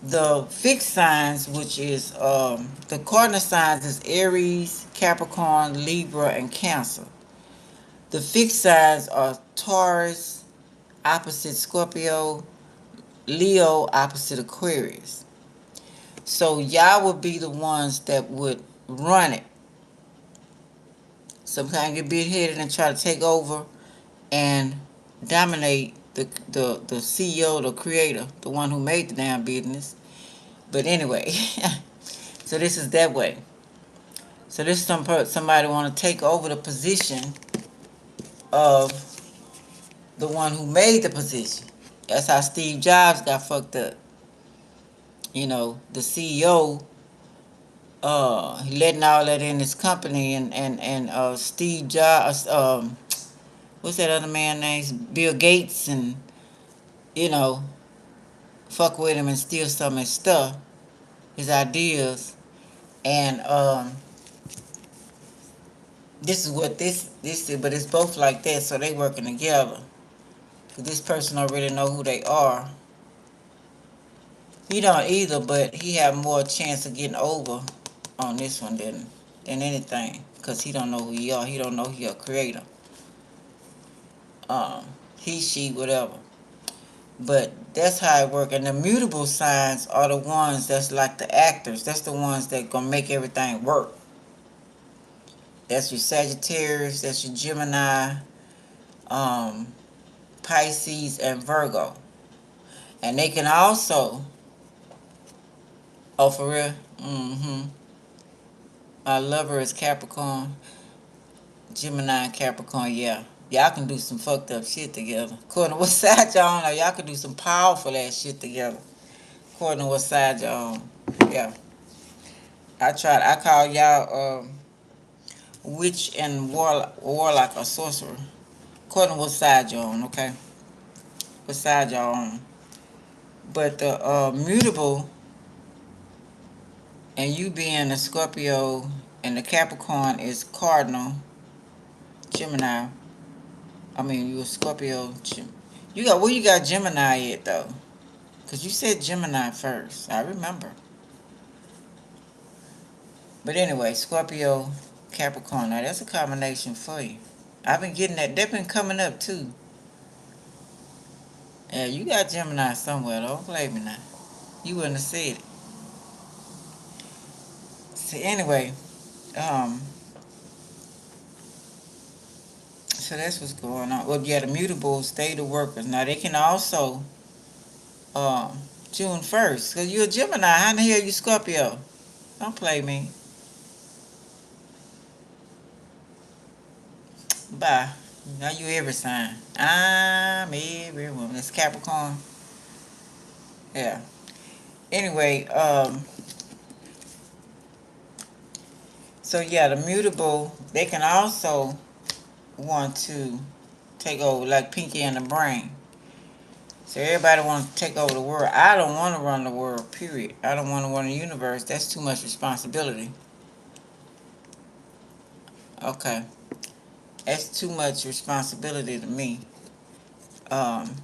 The fixed signs, which is the cardinal signs, is Aries, Capricorn, Libra, and Cancer. The fixed signs are Taurus, opposite Scorpio, Leo, opposite Aquarius. So y'all would be the ones that would run it. Sometimes get big headed and try to take over and dominate the CEO, the creator, the one who made the damn business. But anyway, so this is that way. So this is somebody want to take over the position of the one who made the position. That's how Steve Jobs got fucked up. The CEO, he letting all that in his company, and Steve Jobs, what's that other man name? Bill Gates, and you know, fuck with him and steal some of his stuff, his ideas, and this is what this is, but it's both like that, so they working together. Cause this person don't really know who they are. He don't either, but he have more chance of getting over on this one than anything, cause he don't know who he are. He don't know he a creator. Um, he, she, whatever. But that's how it work. And the mutable signs are the ones that's like the actors. That's the ones that gonna make everything work. That's your Sagittarius. That's your Gemini, um, Pisces, and Virgo. And they can also, oh, for real? Mm-hmm. My lover is Capricorn. Gemini and Capricorn, yeah. Y'all can do some fucked up shit together. According to what side y'all on, y'all can do some powerful ass shit together. According to what side y'all on. Yeah. I call y'all witch and warlock or sorcerer. According to what side y'all on, okay? What side y'all on. But the mutable, and you being a Scorpio, and the Capricorn is cardinal, Gemini. I mean, you a Scorpio. Where you got Gemini at though? Cause you said Gemini first. I remember. But anyway, Scorpio, Capricorn. Now that's a combination for you. I've been getting that. They've been coming up too. Yeah, you got Gemini somewhere. Don't blame me now. You wouldn't have said it. So anyway, um, so that's what's going on. Well, yeah, the mutables, they the workers. Now they can also, um, June 1st, cause you're a Gemini. How the hell you Scorpio? Don't play me. Bye. Now you every sign. I'm every woman. It's Capricorn. Yeah. Anyway, so yeah, the mutable, they can also want to take over, like Pinky and the Brain. So everybody wants to take over the world. I don't want to run the world, period. I don't want to run the universe. That's too much responsibility. Okay. That's too much responsibility to me. Um,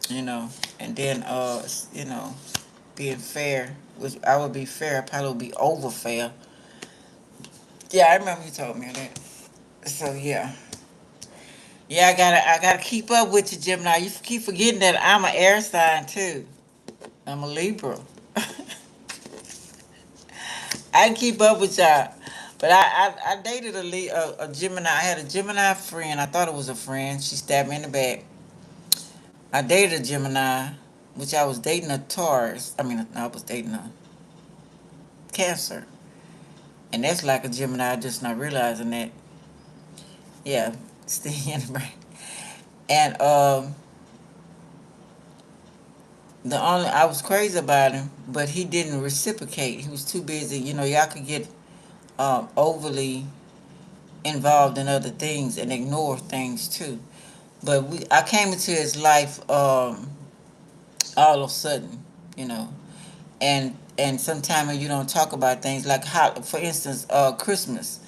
you know, and then, being fair, which I would be fair, I probably would be over fair. Yeah, I remember you told me that. So yeah. Yeah, I gotta keep up with you, Gemini. You keep forgetting that I'm an air sign too. I'm a Libra. I can keep up with y'all. But I dated a Gemini. I had a Gemini friend. I thought it was a friend. She stabbed me in the back. I dated a Gemini, which I was dating a Taurus. I mean, I was dating a Cancer. And that's like a Gemini, just not realizing that. Yeah, stay in the brain. And The only I was crazy about him, but he didn't reciprocate. He was too busy. Y'all could get overly involved in other things and ignore things too. But I came into his life all of a sudden, you know, and sometimes you don't talk about things like how, for instance, Christmas.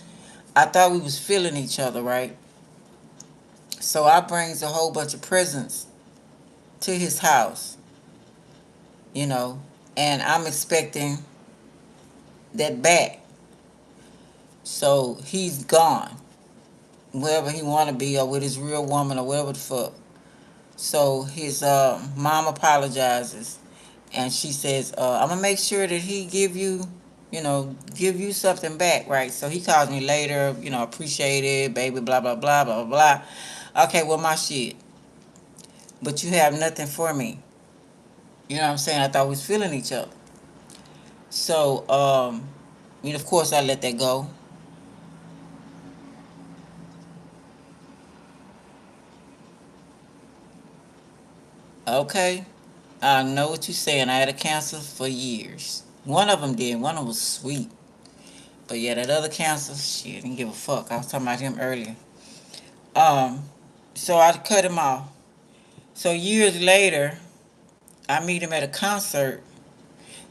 I thought we was feeling each other, right? So I brings a whole bunch of presents to his house, you know, and I'm expecting that back. So he's gone, wherever he want to be, or with his real woman, or whatever the fuck. So his mom apologizes, and she says, "I'm gonna make sure that he give you something back, right?" So he calls me later, appreciate it, baby, blah blah blah blah blah. Okay, well my shit, but you have nothing for me. You know what I'm saying? I thought we was feeling each other. So of course I let that go. Okay, I know what you're saying. I had a cancer for years. One of them did. One of them was sweet. But yeah, that other cancer, shit, didn't give a fuck. I was talking about him earlier. Um, so I cut him off. So years later, I meet him at a concert.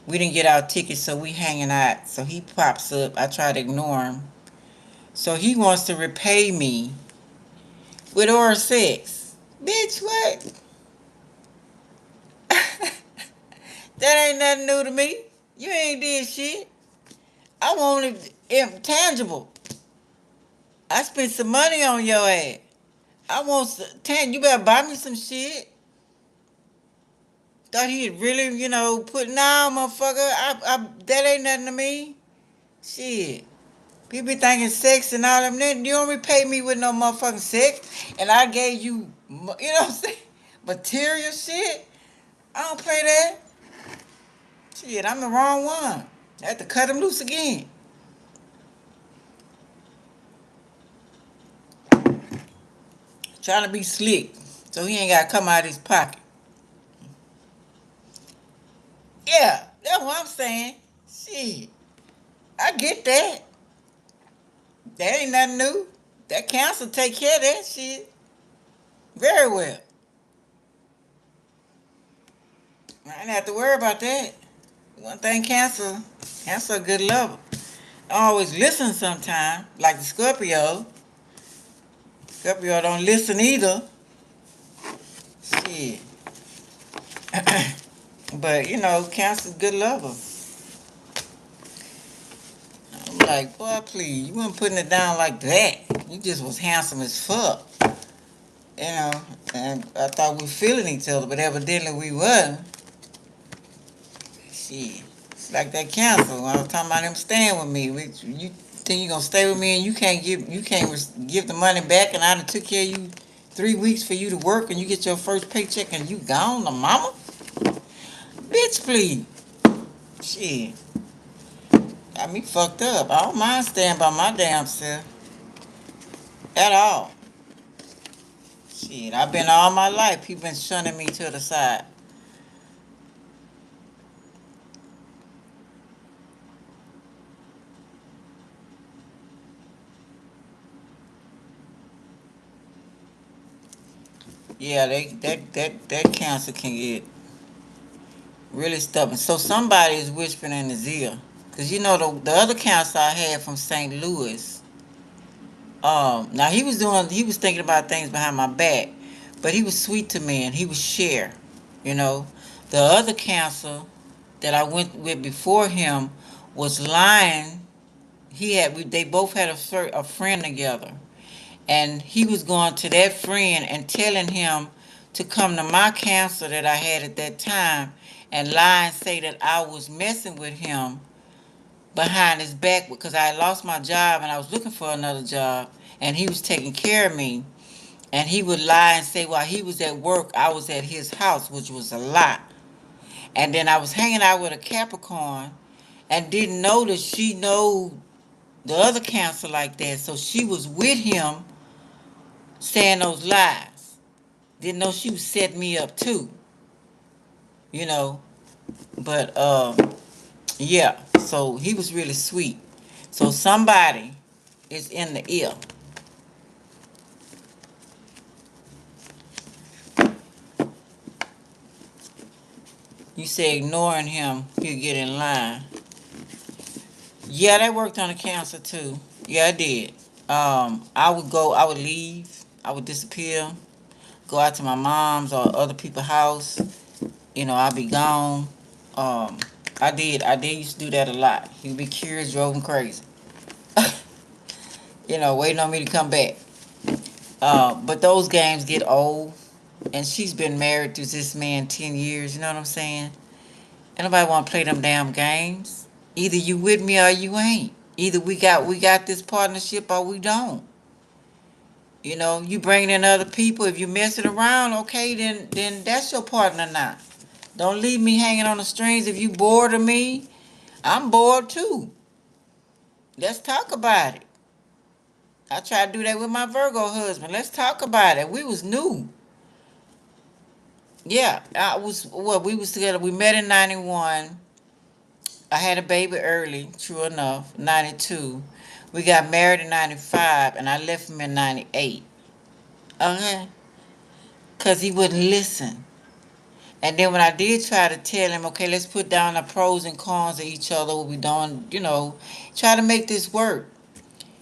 We didn't get our tickets, so we hanging out. So he pops up. I try to ignore him. So he wants to repay me with oral sex. Bitch, what? That ain't nothing new to me. You ain't did shit. I want it tangible. I spent some money on your ass. I want you better buy me some shit. Thought he'd really, put now, motherfucker. That ain't nothing to me. Shit. People be thinking sex and all them. You don't repay me with no motherfucking sex. And I gave you, what I'm saying? Material shit. I don't pay that. Shit, I'm the wrong one. I have to cut him loose again. Trying to be slick. So he ain't got to come out of his pocket. Yeah, that's what I'm saying. Shit. I get that. That ain't nothing new. That council take care of that shit very well. I didn't have to worry about that. One thing, cancer a good lover. I always listen sometime, like the Scorpio. Scorpio don't listen either. Shit. But, cancer's good lover. I'm like, boy, please, you weren't putting it down like that. You just was handsome as fuck. And I thought we feeling each other, but evidently we wasn't. Shit. It's like that cancer. When I was talking about him staying with me. You think you gonna stay with me and you can't give the money back, and I done took care of you 3 weeks for you to work, and you get your first paycheck and you gone, the mama? Bitch, please. Shit. Got me fucked up. I don't mind staying by my damn self. At all. Shit. I've been all my life. People been shunning me to the side. Yeah, that cancer can get really stubborn. So somebody is whispering in his ear. Cause the other cancer I had from St. Louis. Now he was thinking about things behind my back, but he was sweet to me and he was share. You know, the other cancer that I went with before him was lying. They both had a friend together, and he was going to that friend and telling him to come to my cancer that I had at that time and lie and say that I was messing with him behind his back because I had lost my job and I was looking for another job, and he was taking care of me, and he would lie and say while he was at work I was at his house, which was a lie. And then I was hanging out with a Capricorn and didn't know that she know the other cancer like that, so she was with him saying those lies. Didn't know she was setting me up too. you know. But yeah, so he was really sweet. So somebody is in the ear. You say ignoring him, he'll get in line. Yeah, that worked on the cancer too. Yeah, I did. I would leave, I would disappear, go out to my mom's or other people's house. I'd be gone. Um, I did used to do that a lot. He'd be curious, drove him crazy. Waiting on me to come back. But those games get old, and she's been married to this man 10 years. You know what I'm saying? And nobody want to play them damn games. Either you with me or you ain't. Either we got this partnership or we don't. You bringing in other people. If you mess it around, okay, then that's your partner now. Don't leave me hanging on the strings. If you bored of me, I'm bored too. Let's talk about it. I tried to do that with my Virgo husband. Let's talk about it. We was new. Yeah, we was together. We met in 91. I had a baby early, true enough, 92. We got married in 95, and I left him in 98. Okay? Because he wouldn't listen. And then when I did try to tell him, okay, let's put down the pros and cons of each other, what we doing, try to make this work.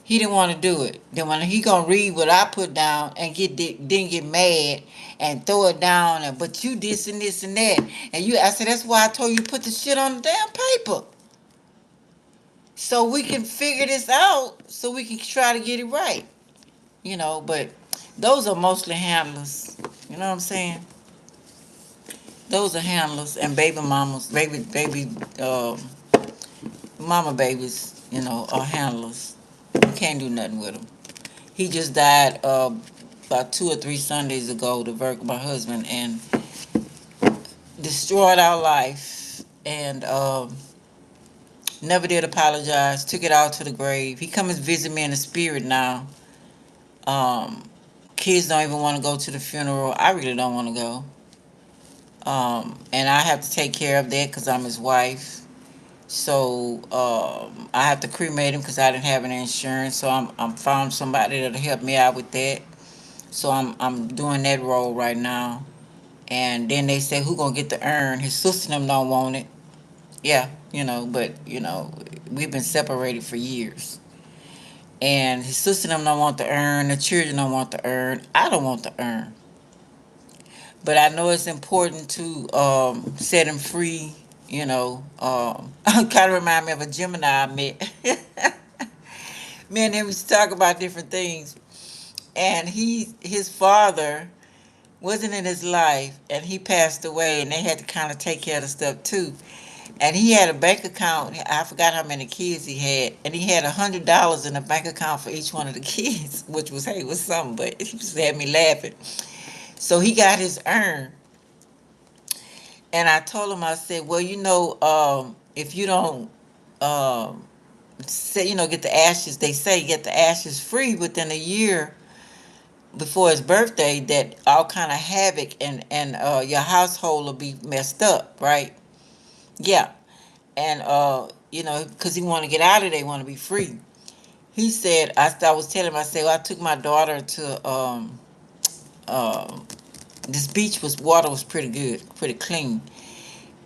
He didn't want to do it. Then when he gonna read what I put down and then get mad and throw it down, and but you this and this and that, I said that's why I told you to put the shit on the damn paper, so we can figure this out, so we can try to get it right. But those are mostly handlers. You know what I'm saying? Those are handlers and baby mamas, mama babies. Are handlers. You can't do nothing with them. He just died about 2 or 3 Sundays ago, my husband, and destroyed our life. And never did apologize. Took it all to the grave. He comes visit me in the spirit now. Um, Kids don't even want to go to the funeral. I really don't want to go. And I have to take care of that because I'm his wife. So I have to cremate him because I didn't have any insurance. So I'm found somebody that'll help me out with that. So I'm doing that role right now. And then they say who gonna get the urn? His sister and them don't want it. Yeah, but we've been separated for years. And his sister and them don't want the urn. The children don't want the urn. I don't want the urn. But I know it's important to set him free. Kind of remind me of a Gemini I met. Me and him used to talk about different things. And his father wasn't in his life, and he passed away, and they had to kind of take care of the stuff too. And he had a bank account. I forgot how many kids he had, and he had $100 in a bank account for each one of the kids, which was something, but he just had me laughing. So he got his urn, and I told him, I said, well, if you don't say, get the ashes, they say get the ashes free within a year before his birthday, that all kind of havoc and your household will be messed up, right? Yeah. And because he want to get out of there, want to be free. He said, I was telling him, I said, well, I took my daughter to this beach, water was pretty good, pretty clean.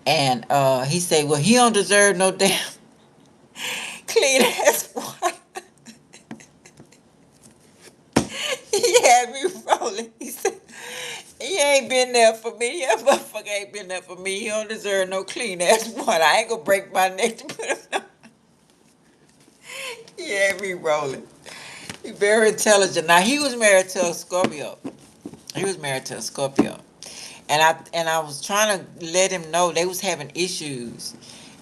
And he said, well, he don't deserve no damn clean ass water. He had me rolling. He said, he ain't been there for me. That motherfucker ain't been there for me. He don't deserve no clean ass water. I ain't gonna break my neck to put him down. He had me rolling. He very intelligent. Now he was married to a Scorpio. He was married to a Scorpio. And I was trying to let him know they was having issues.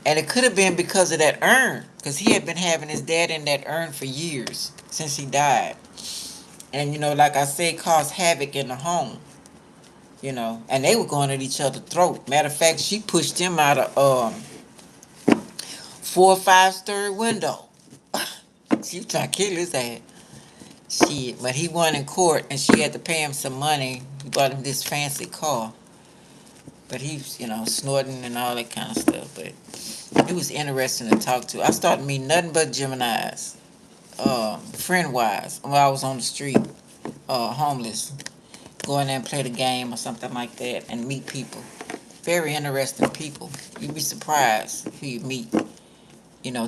And it could have been because of that urn. Because he had been having his dad in that urn for years since he died. And like I said, caused havoc in the home. And they were going at each other's throat. Matter of fact, she pushed him out of 4 or 5 story window. She was trying to kill his ass. Shit, but he won in court, and she had to pay him some money. He bought him this fancy car. But he's, snorting and all that kind of stuff. But it was interesting to talk to. I started meeting nothing but Geminis, friend-wise, while I was on the street, homeless. Go in there and play the game or something like that and meet people. Very interesting people. You'd be surprised who you meet.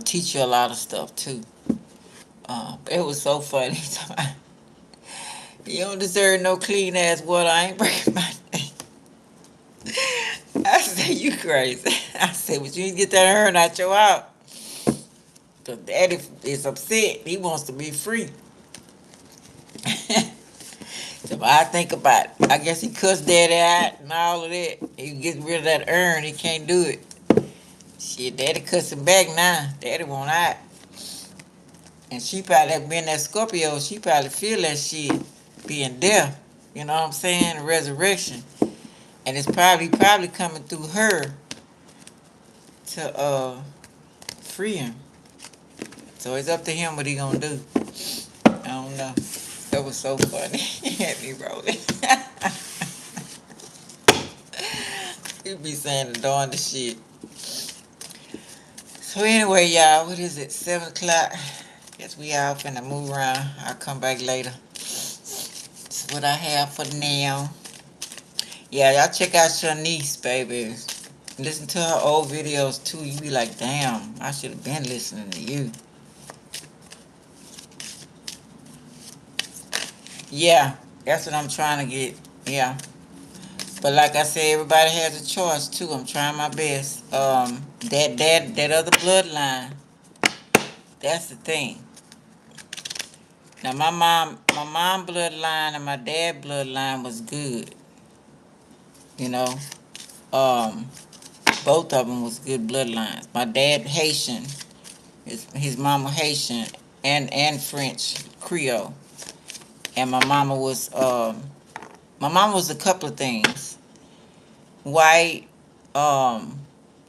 Teach you a lot of stuff too. It was so funny. You don't deserve no clean ass water. I ain't breaking my neck. I said, you crazy. I said, but you need to get that urn out your house. Because daddy is upset. He wants to be free. So I think about it. I guess he cussed daddy out and all of that. He gets rid of that urn. He can't do it. Shit, daddy cussing back now. Daddy won't out. And she probably, being that Scorpio, she probably feel that shit being death. You know what I'm saying? Resurrection. And it's probably coming through her to free him. So it's up to him what he gonna do. I don't know. That was so funny. He had me rolling. He be saying the darndest shit. So anyway, y'all, what is it? 7 o'clock. Guess we all finna move around. I'll come back later. That's what I have for now. Yeah, y'all check out Shanice, baby. Listen to her old videos too. You be like, damn, I should have been listening to you. Yeah, that's what I'm trying to get. Yeah. But like I said, everybody has a choice too. I'm trying my best. That other bloodline, that's the thing. Now my mom bloodline and my dad bloodline was good. You know, um, both of them was good bloodlines. My dad Haitian, his mama Haitian and French Creole, and my mama was a couple of things: white,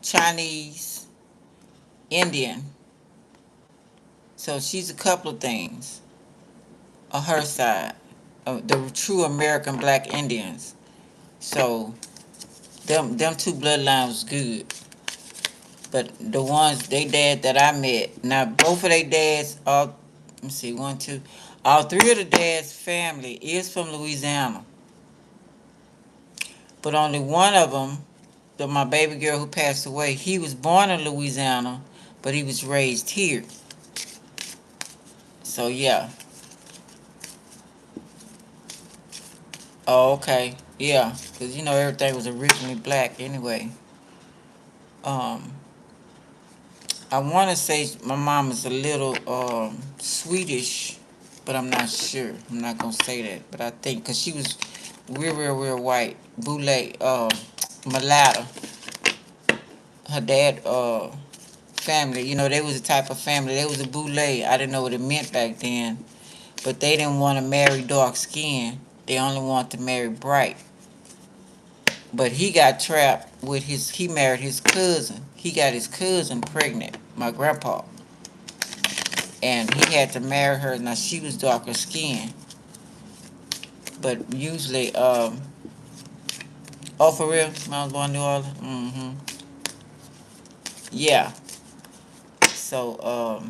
Chinese, Indian. So she's a couple of things on her side, the true American Black Indians. So them two bloodlines was good. But the ones they dad that I met, now both of their dads, let me see, one, two, all three of the dad's family is from Louisiana. But only one of them, my baby girl who passed away, he was born in Louisiana, but he was raised here. So yeah. Oh, okay. Yeah, because everything was originally black anyway. I want to say my mom is a little Swedish, but I'm not sure. I'm not going to say that. But I think, because she was real white. Boule, mulatto. Her dad family, they was a type of family. They was a boule. I didn't know what it meant back then. But they didn't want to marry dark skin. They only wanted to marry bright. But he got trapped with he married his cousin. He got his cousin pregnant, my grandpa. And he had to marry her. Now, she was darker skinned. But usually, oh, for real? I was born in New Orleans? Mm-hmm. Yeah. So,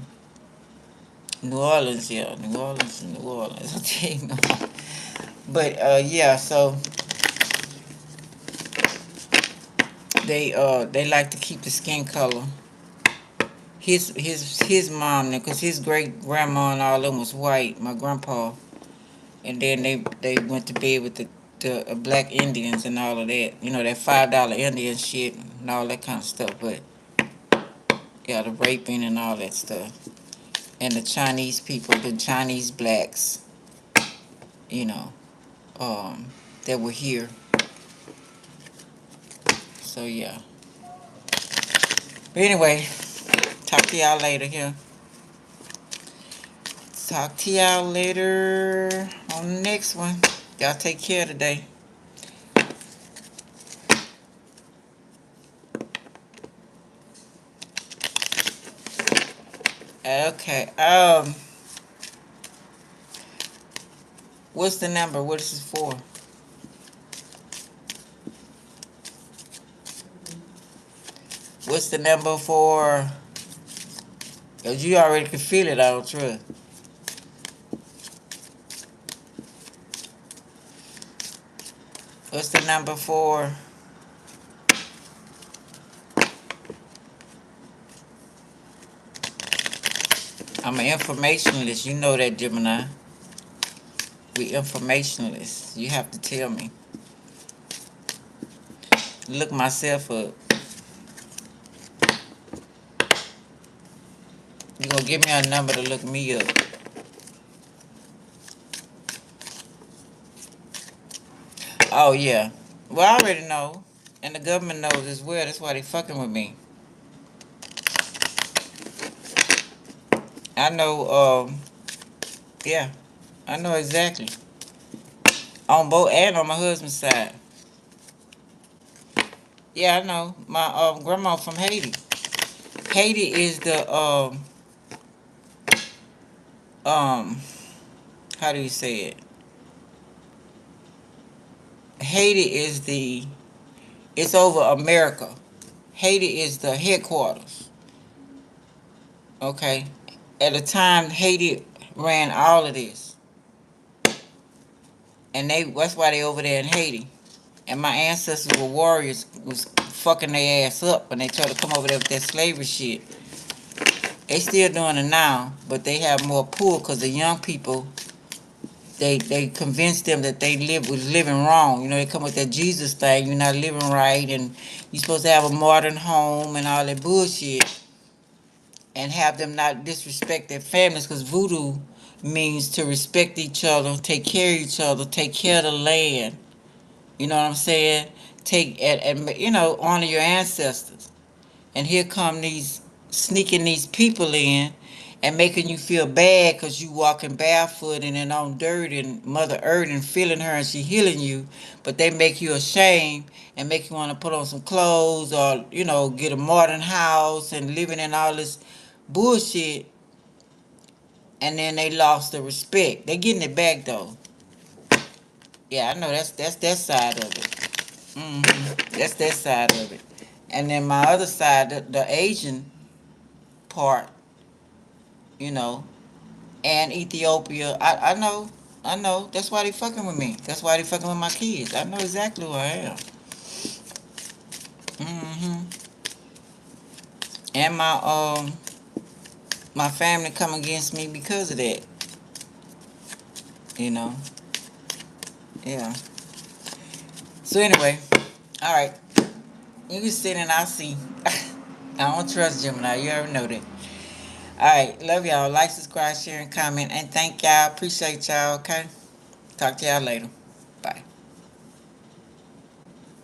New Orleans, yeah. New Orleans. I'll tell you. But, yeah, so they like to keep the skin color. His mom, because his great grandma and all of them was white, my grandpa, and then they went to bed with the black Indians and all of that, that $5 Indian shit and all that kind of stuff. But yeah, the raping and all that stuff, and the Chinese people, the Chinese blacks, you know, that were here. So yeah. But anyway, talk to y'all later here. Talk to y'all later on the next one. Y'all take care today. Okay. What's the number? What is this for? What's the number for? Cause you already can feel it, I don't trust. What's the number for? I'm an informationalist. You know that, Gemini. We informationalists. You have to tell me. Look myself up. You gonna give me a number to look me up. Oh, yeah. Well, I already know. And the government knows as well. That's why they fucking with me. I know, yeah. I know exactly. On both and on my husband's side. Yeah, I know. My grandma from Haiti. Haiti is the, how do you say it? Haiti is the, it's over America. Haiti is the headquarters. Okay? At the time, Haiti ran all of this. And that's why they over there in Haiti. And my ancestors were warriors, was fucking their ass up when they tried to come over there with that slavery shit. They still doing it now, but they have more pull because the young people, they convinced them that they was living wrong. You know, they come with that Jesus thing, you're not living right, and you're supposed to have a modern home and all that bullshit, and have them not disrespect their families, because voodoo means to respect each other, take care of each other, take care of the land. You know what I'm saying? Take and you know, honor your ancestors. And here come these sneaking these people in and making you feel bad because you walking barefoot and on dirt and Mother Earth and feeling her and she healing you, but they make you ashamed and make you want to put on some clothes or, you know, get a modern house and living in all this bullshit, and then they lost the respect. They getting it back though. Yeah, I know that's that side of it. That's that side of it. And then my other side, the Asian part, you know, and Ethiopia. I know. That's why they fucking with me. That's why they fucking with my kids. I know exactly who I am. And my family come against me because of that. You know. Yeah. So anyway, all right. You can sit and I'll see. I don't trust Gemini. You already know that. All right. Love y'all. Like, subscribe, share, and comment. And thank y'all. Appreciate y'all. Okay. Talk to y'all later.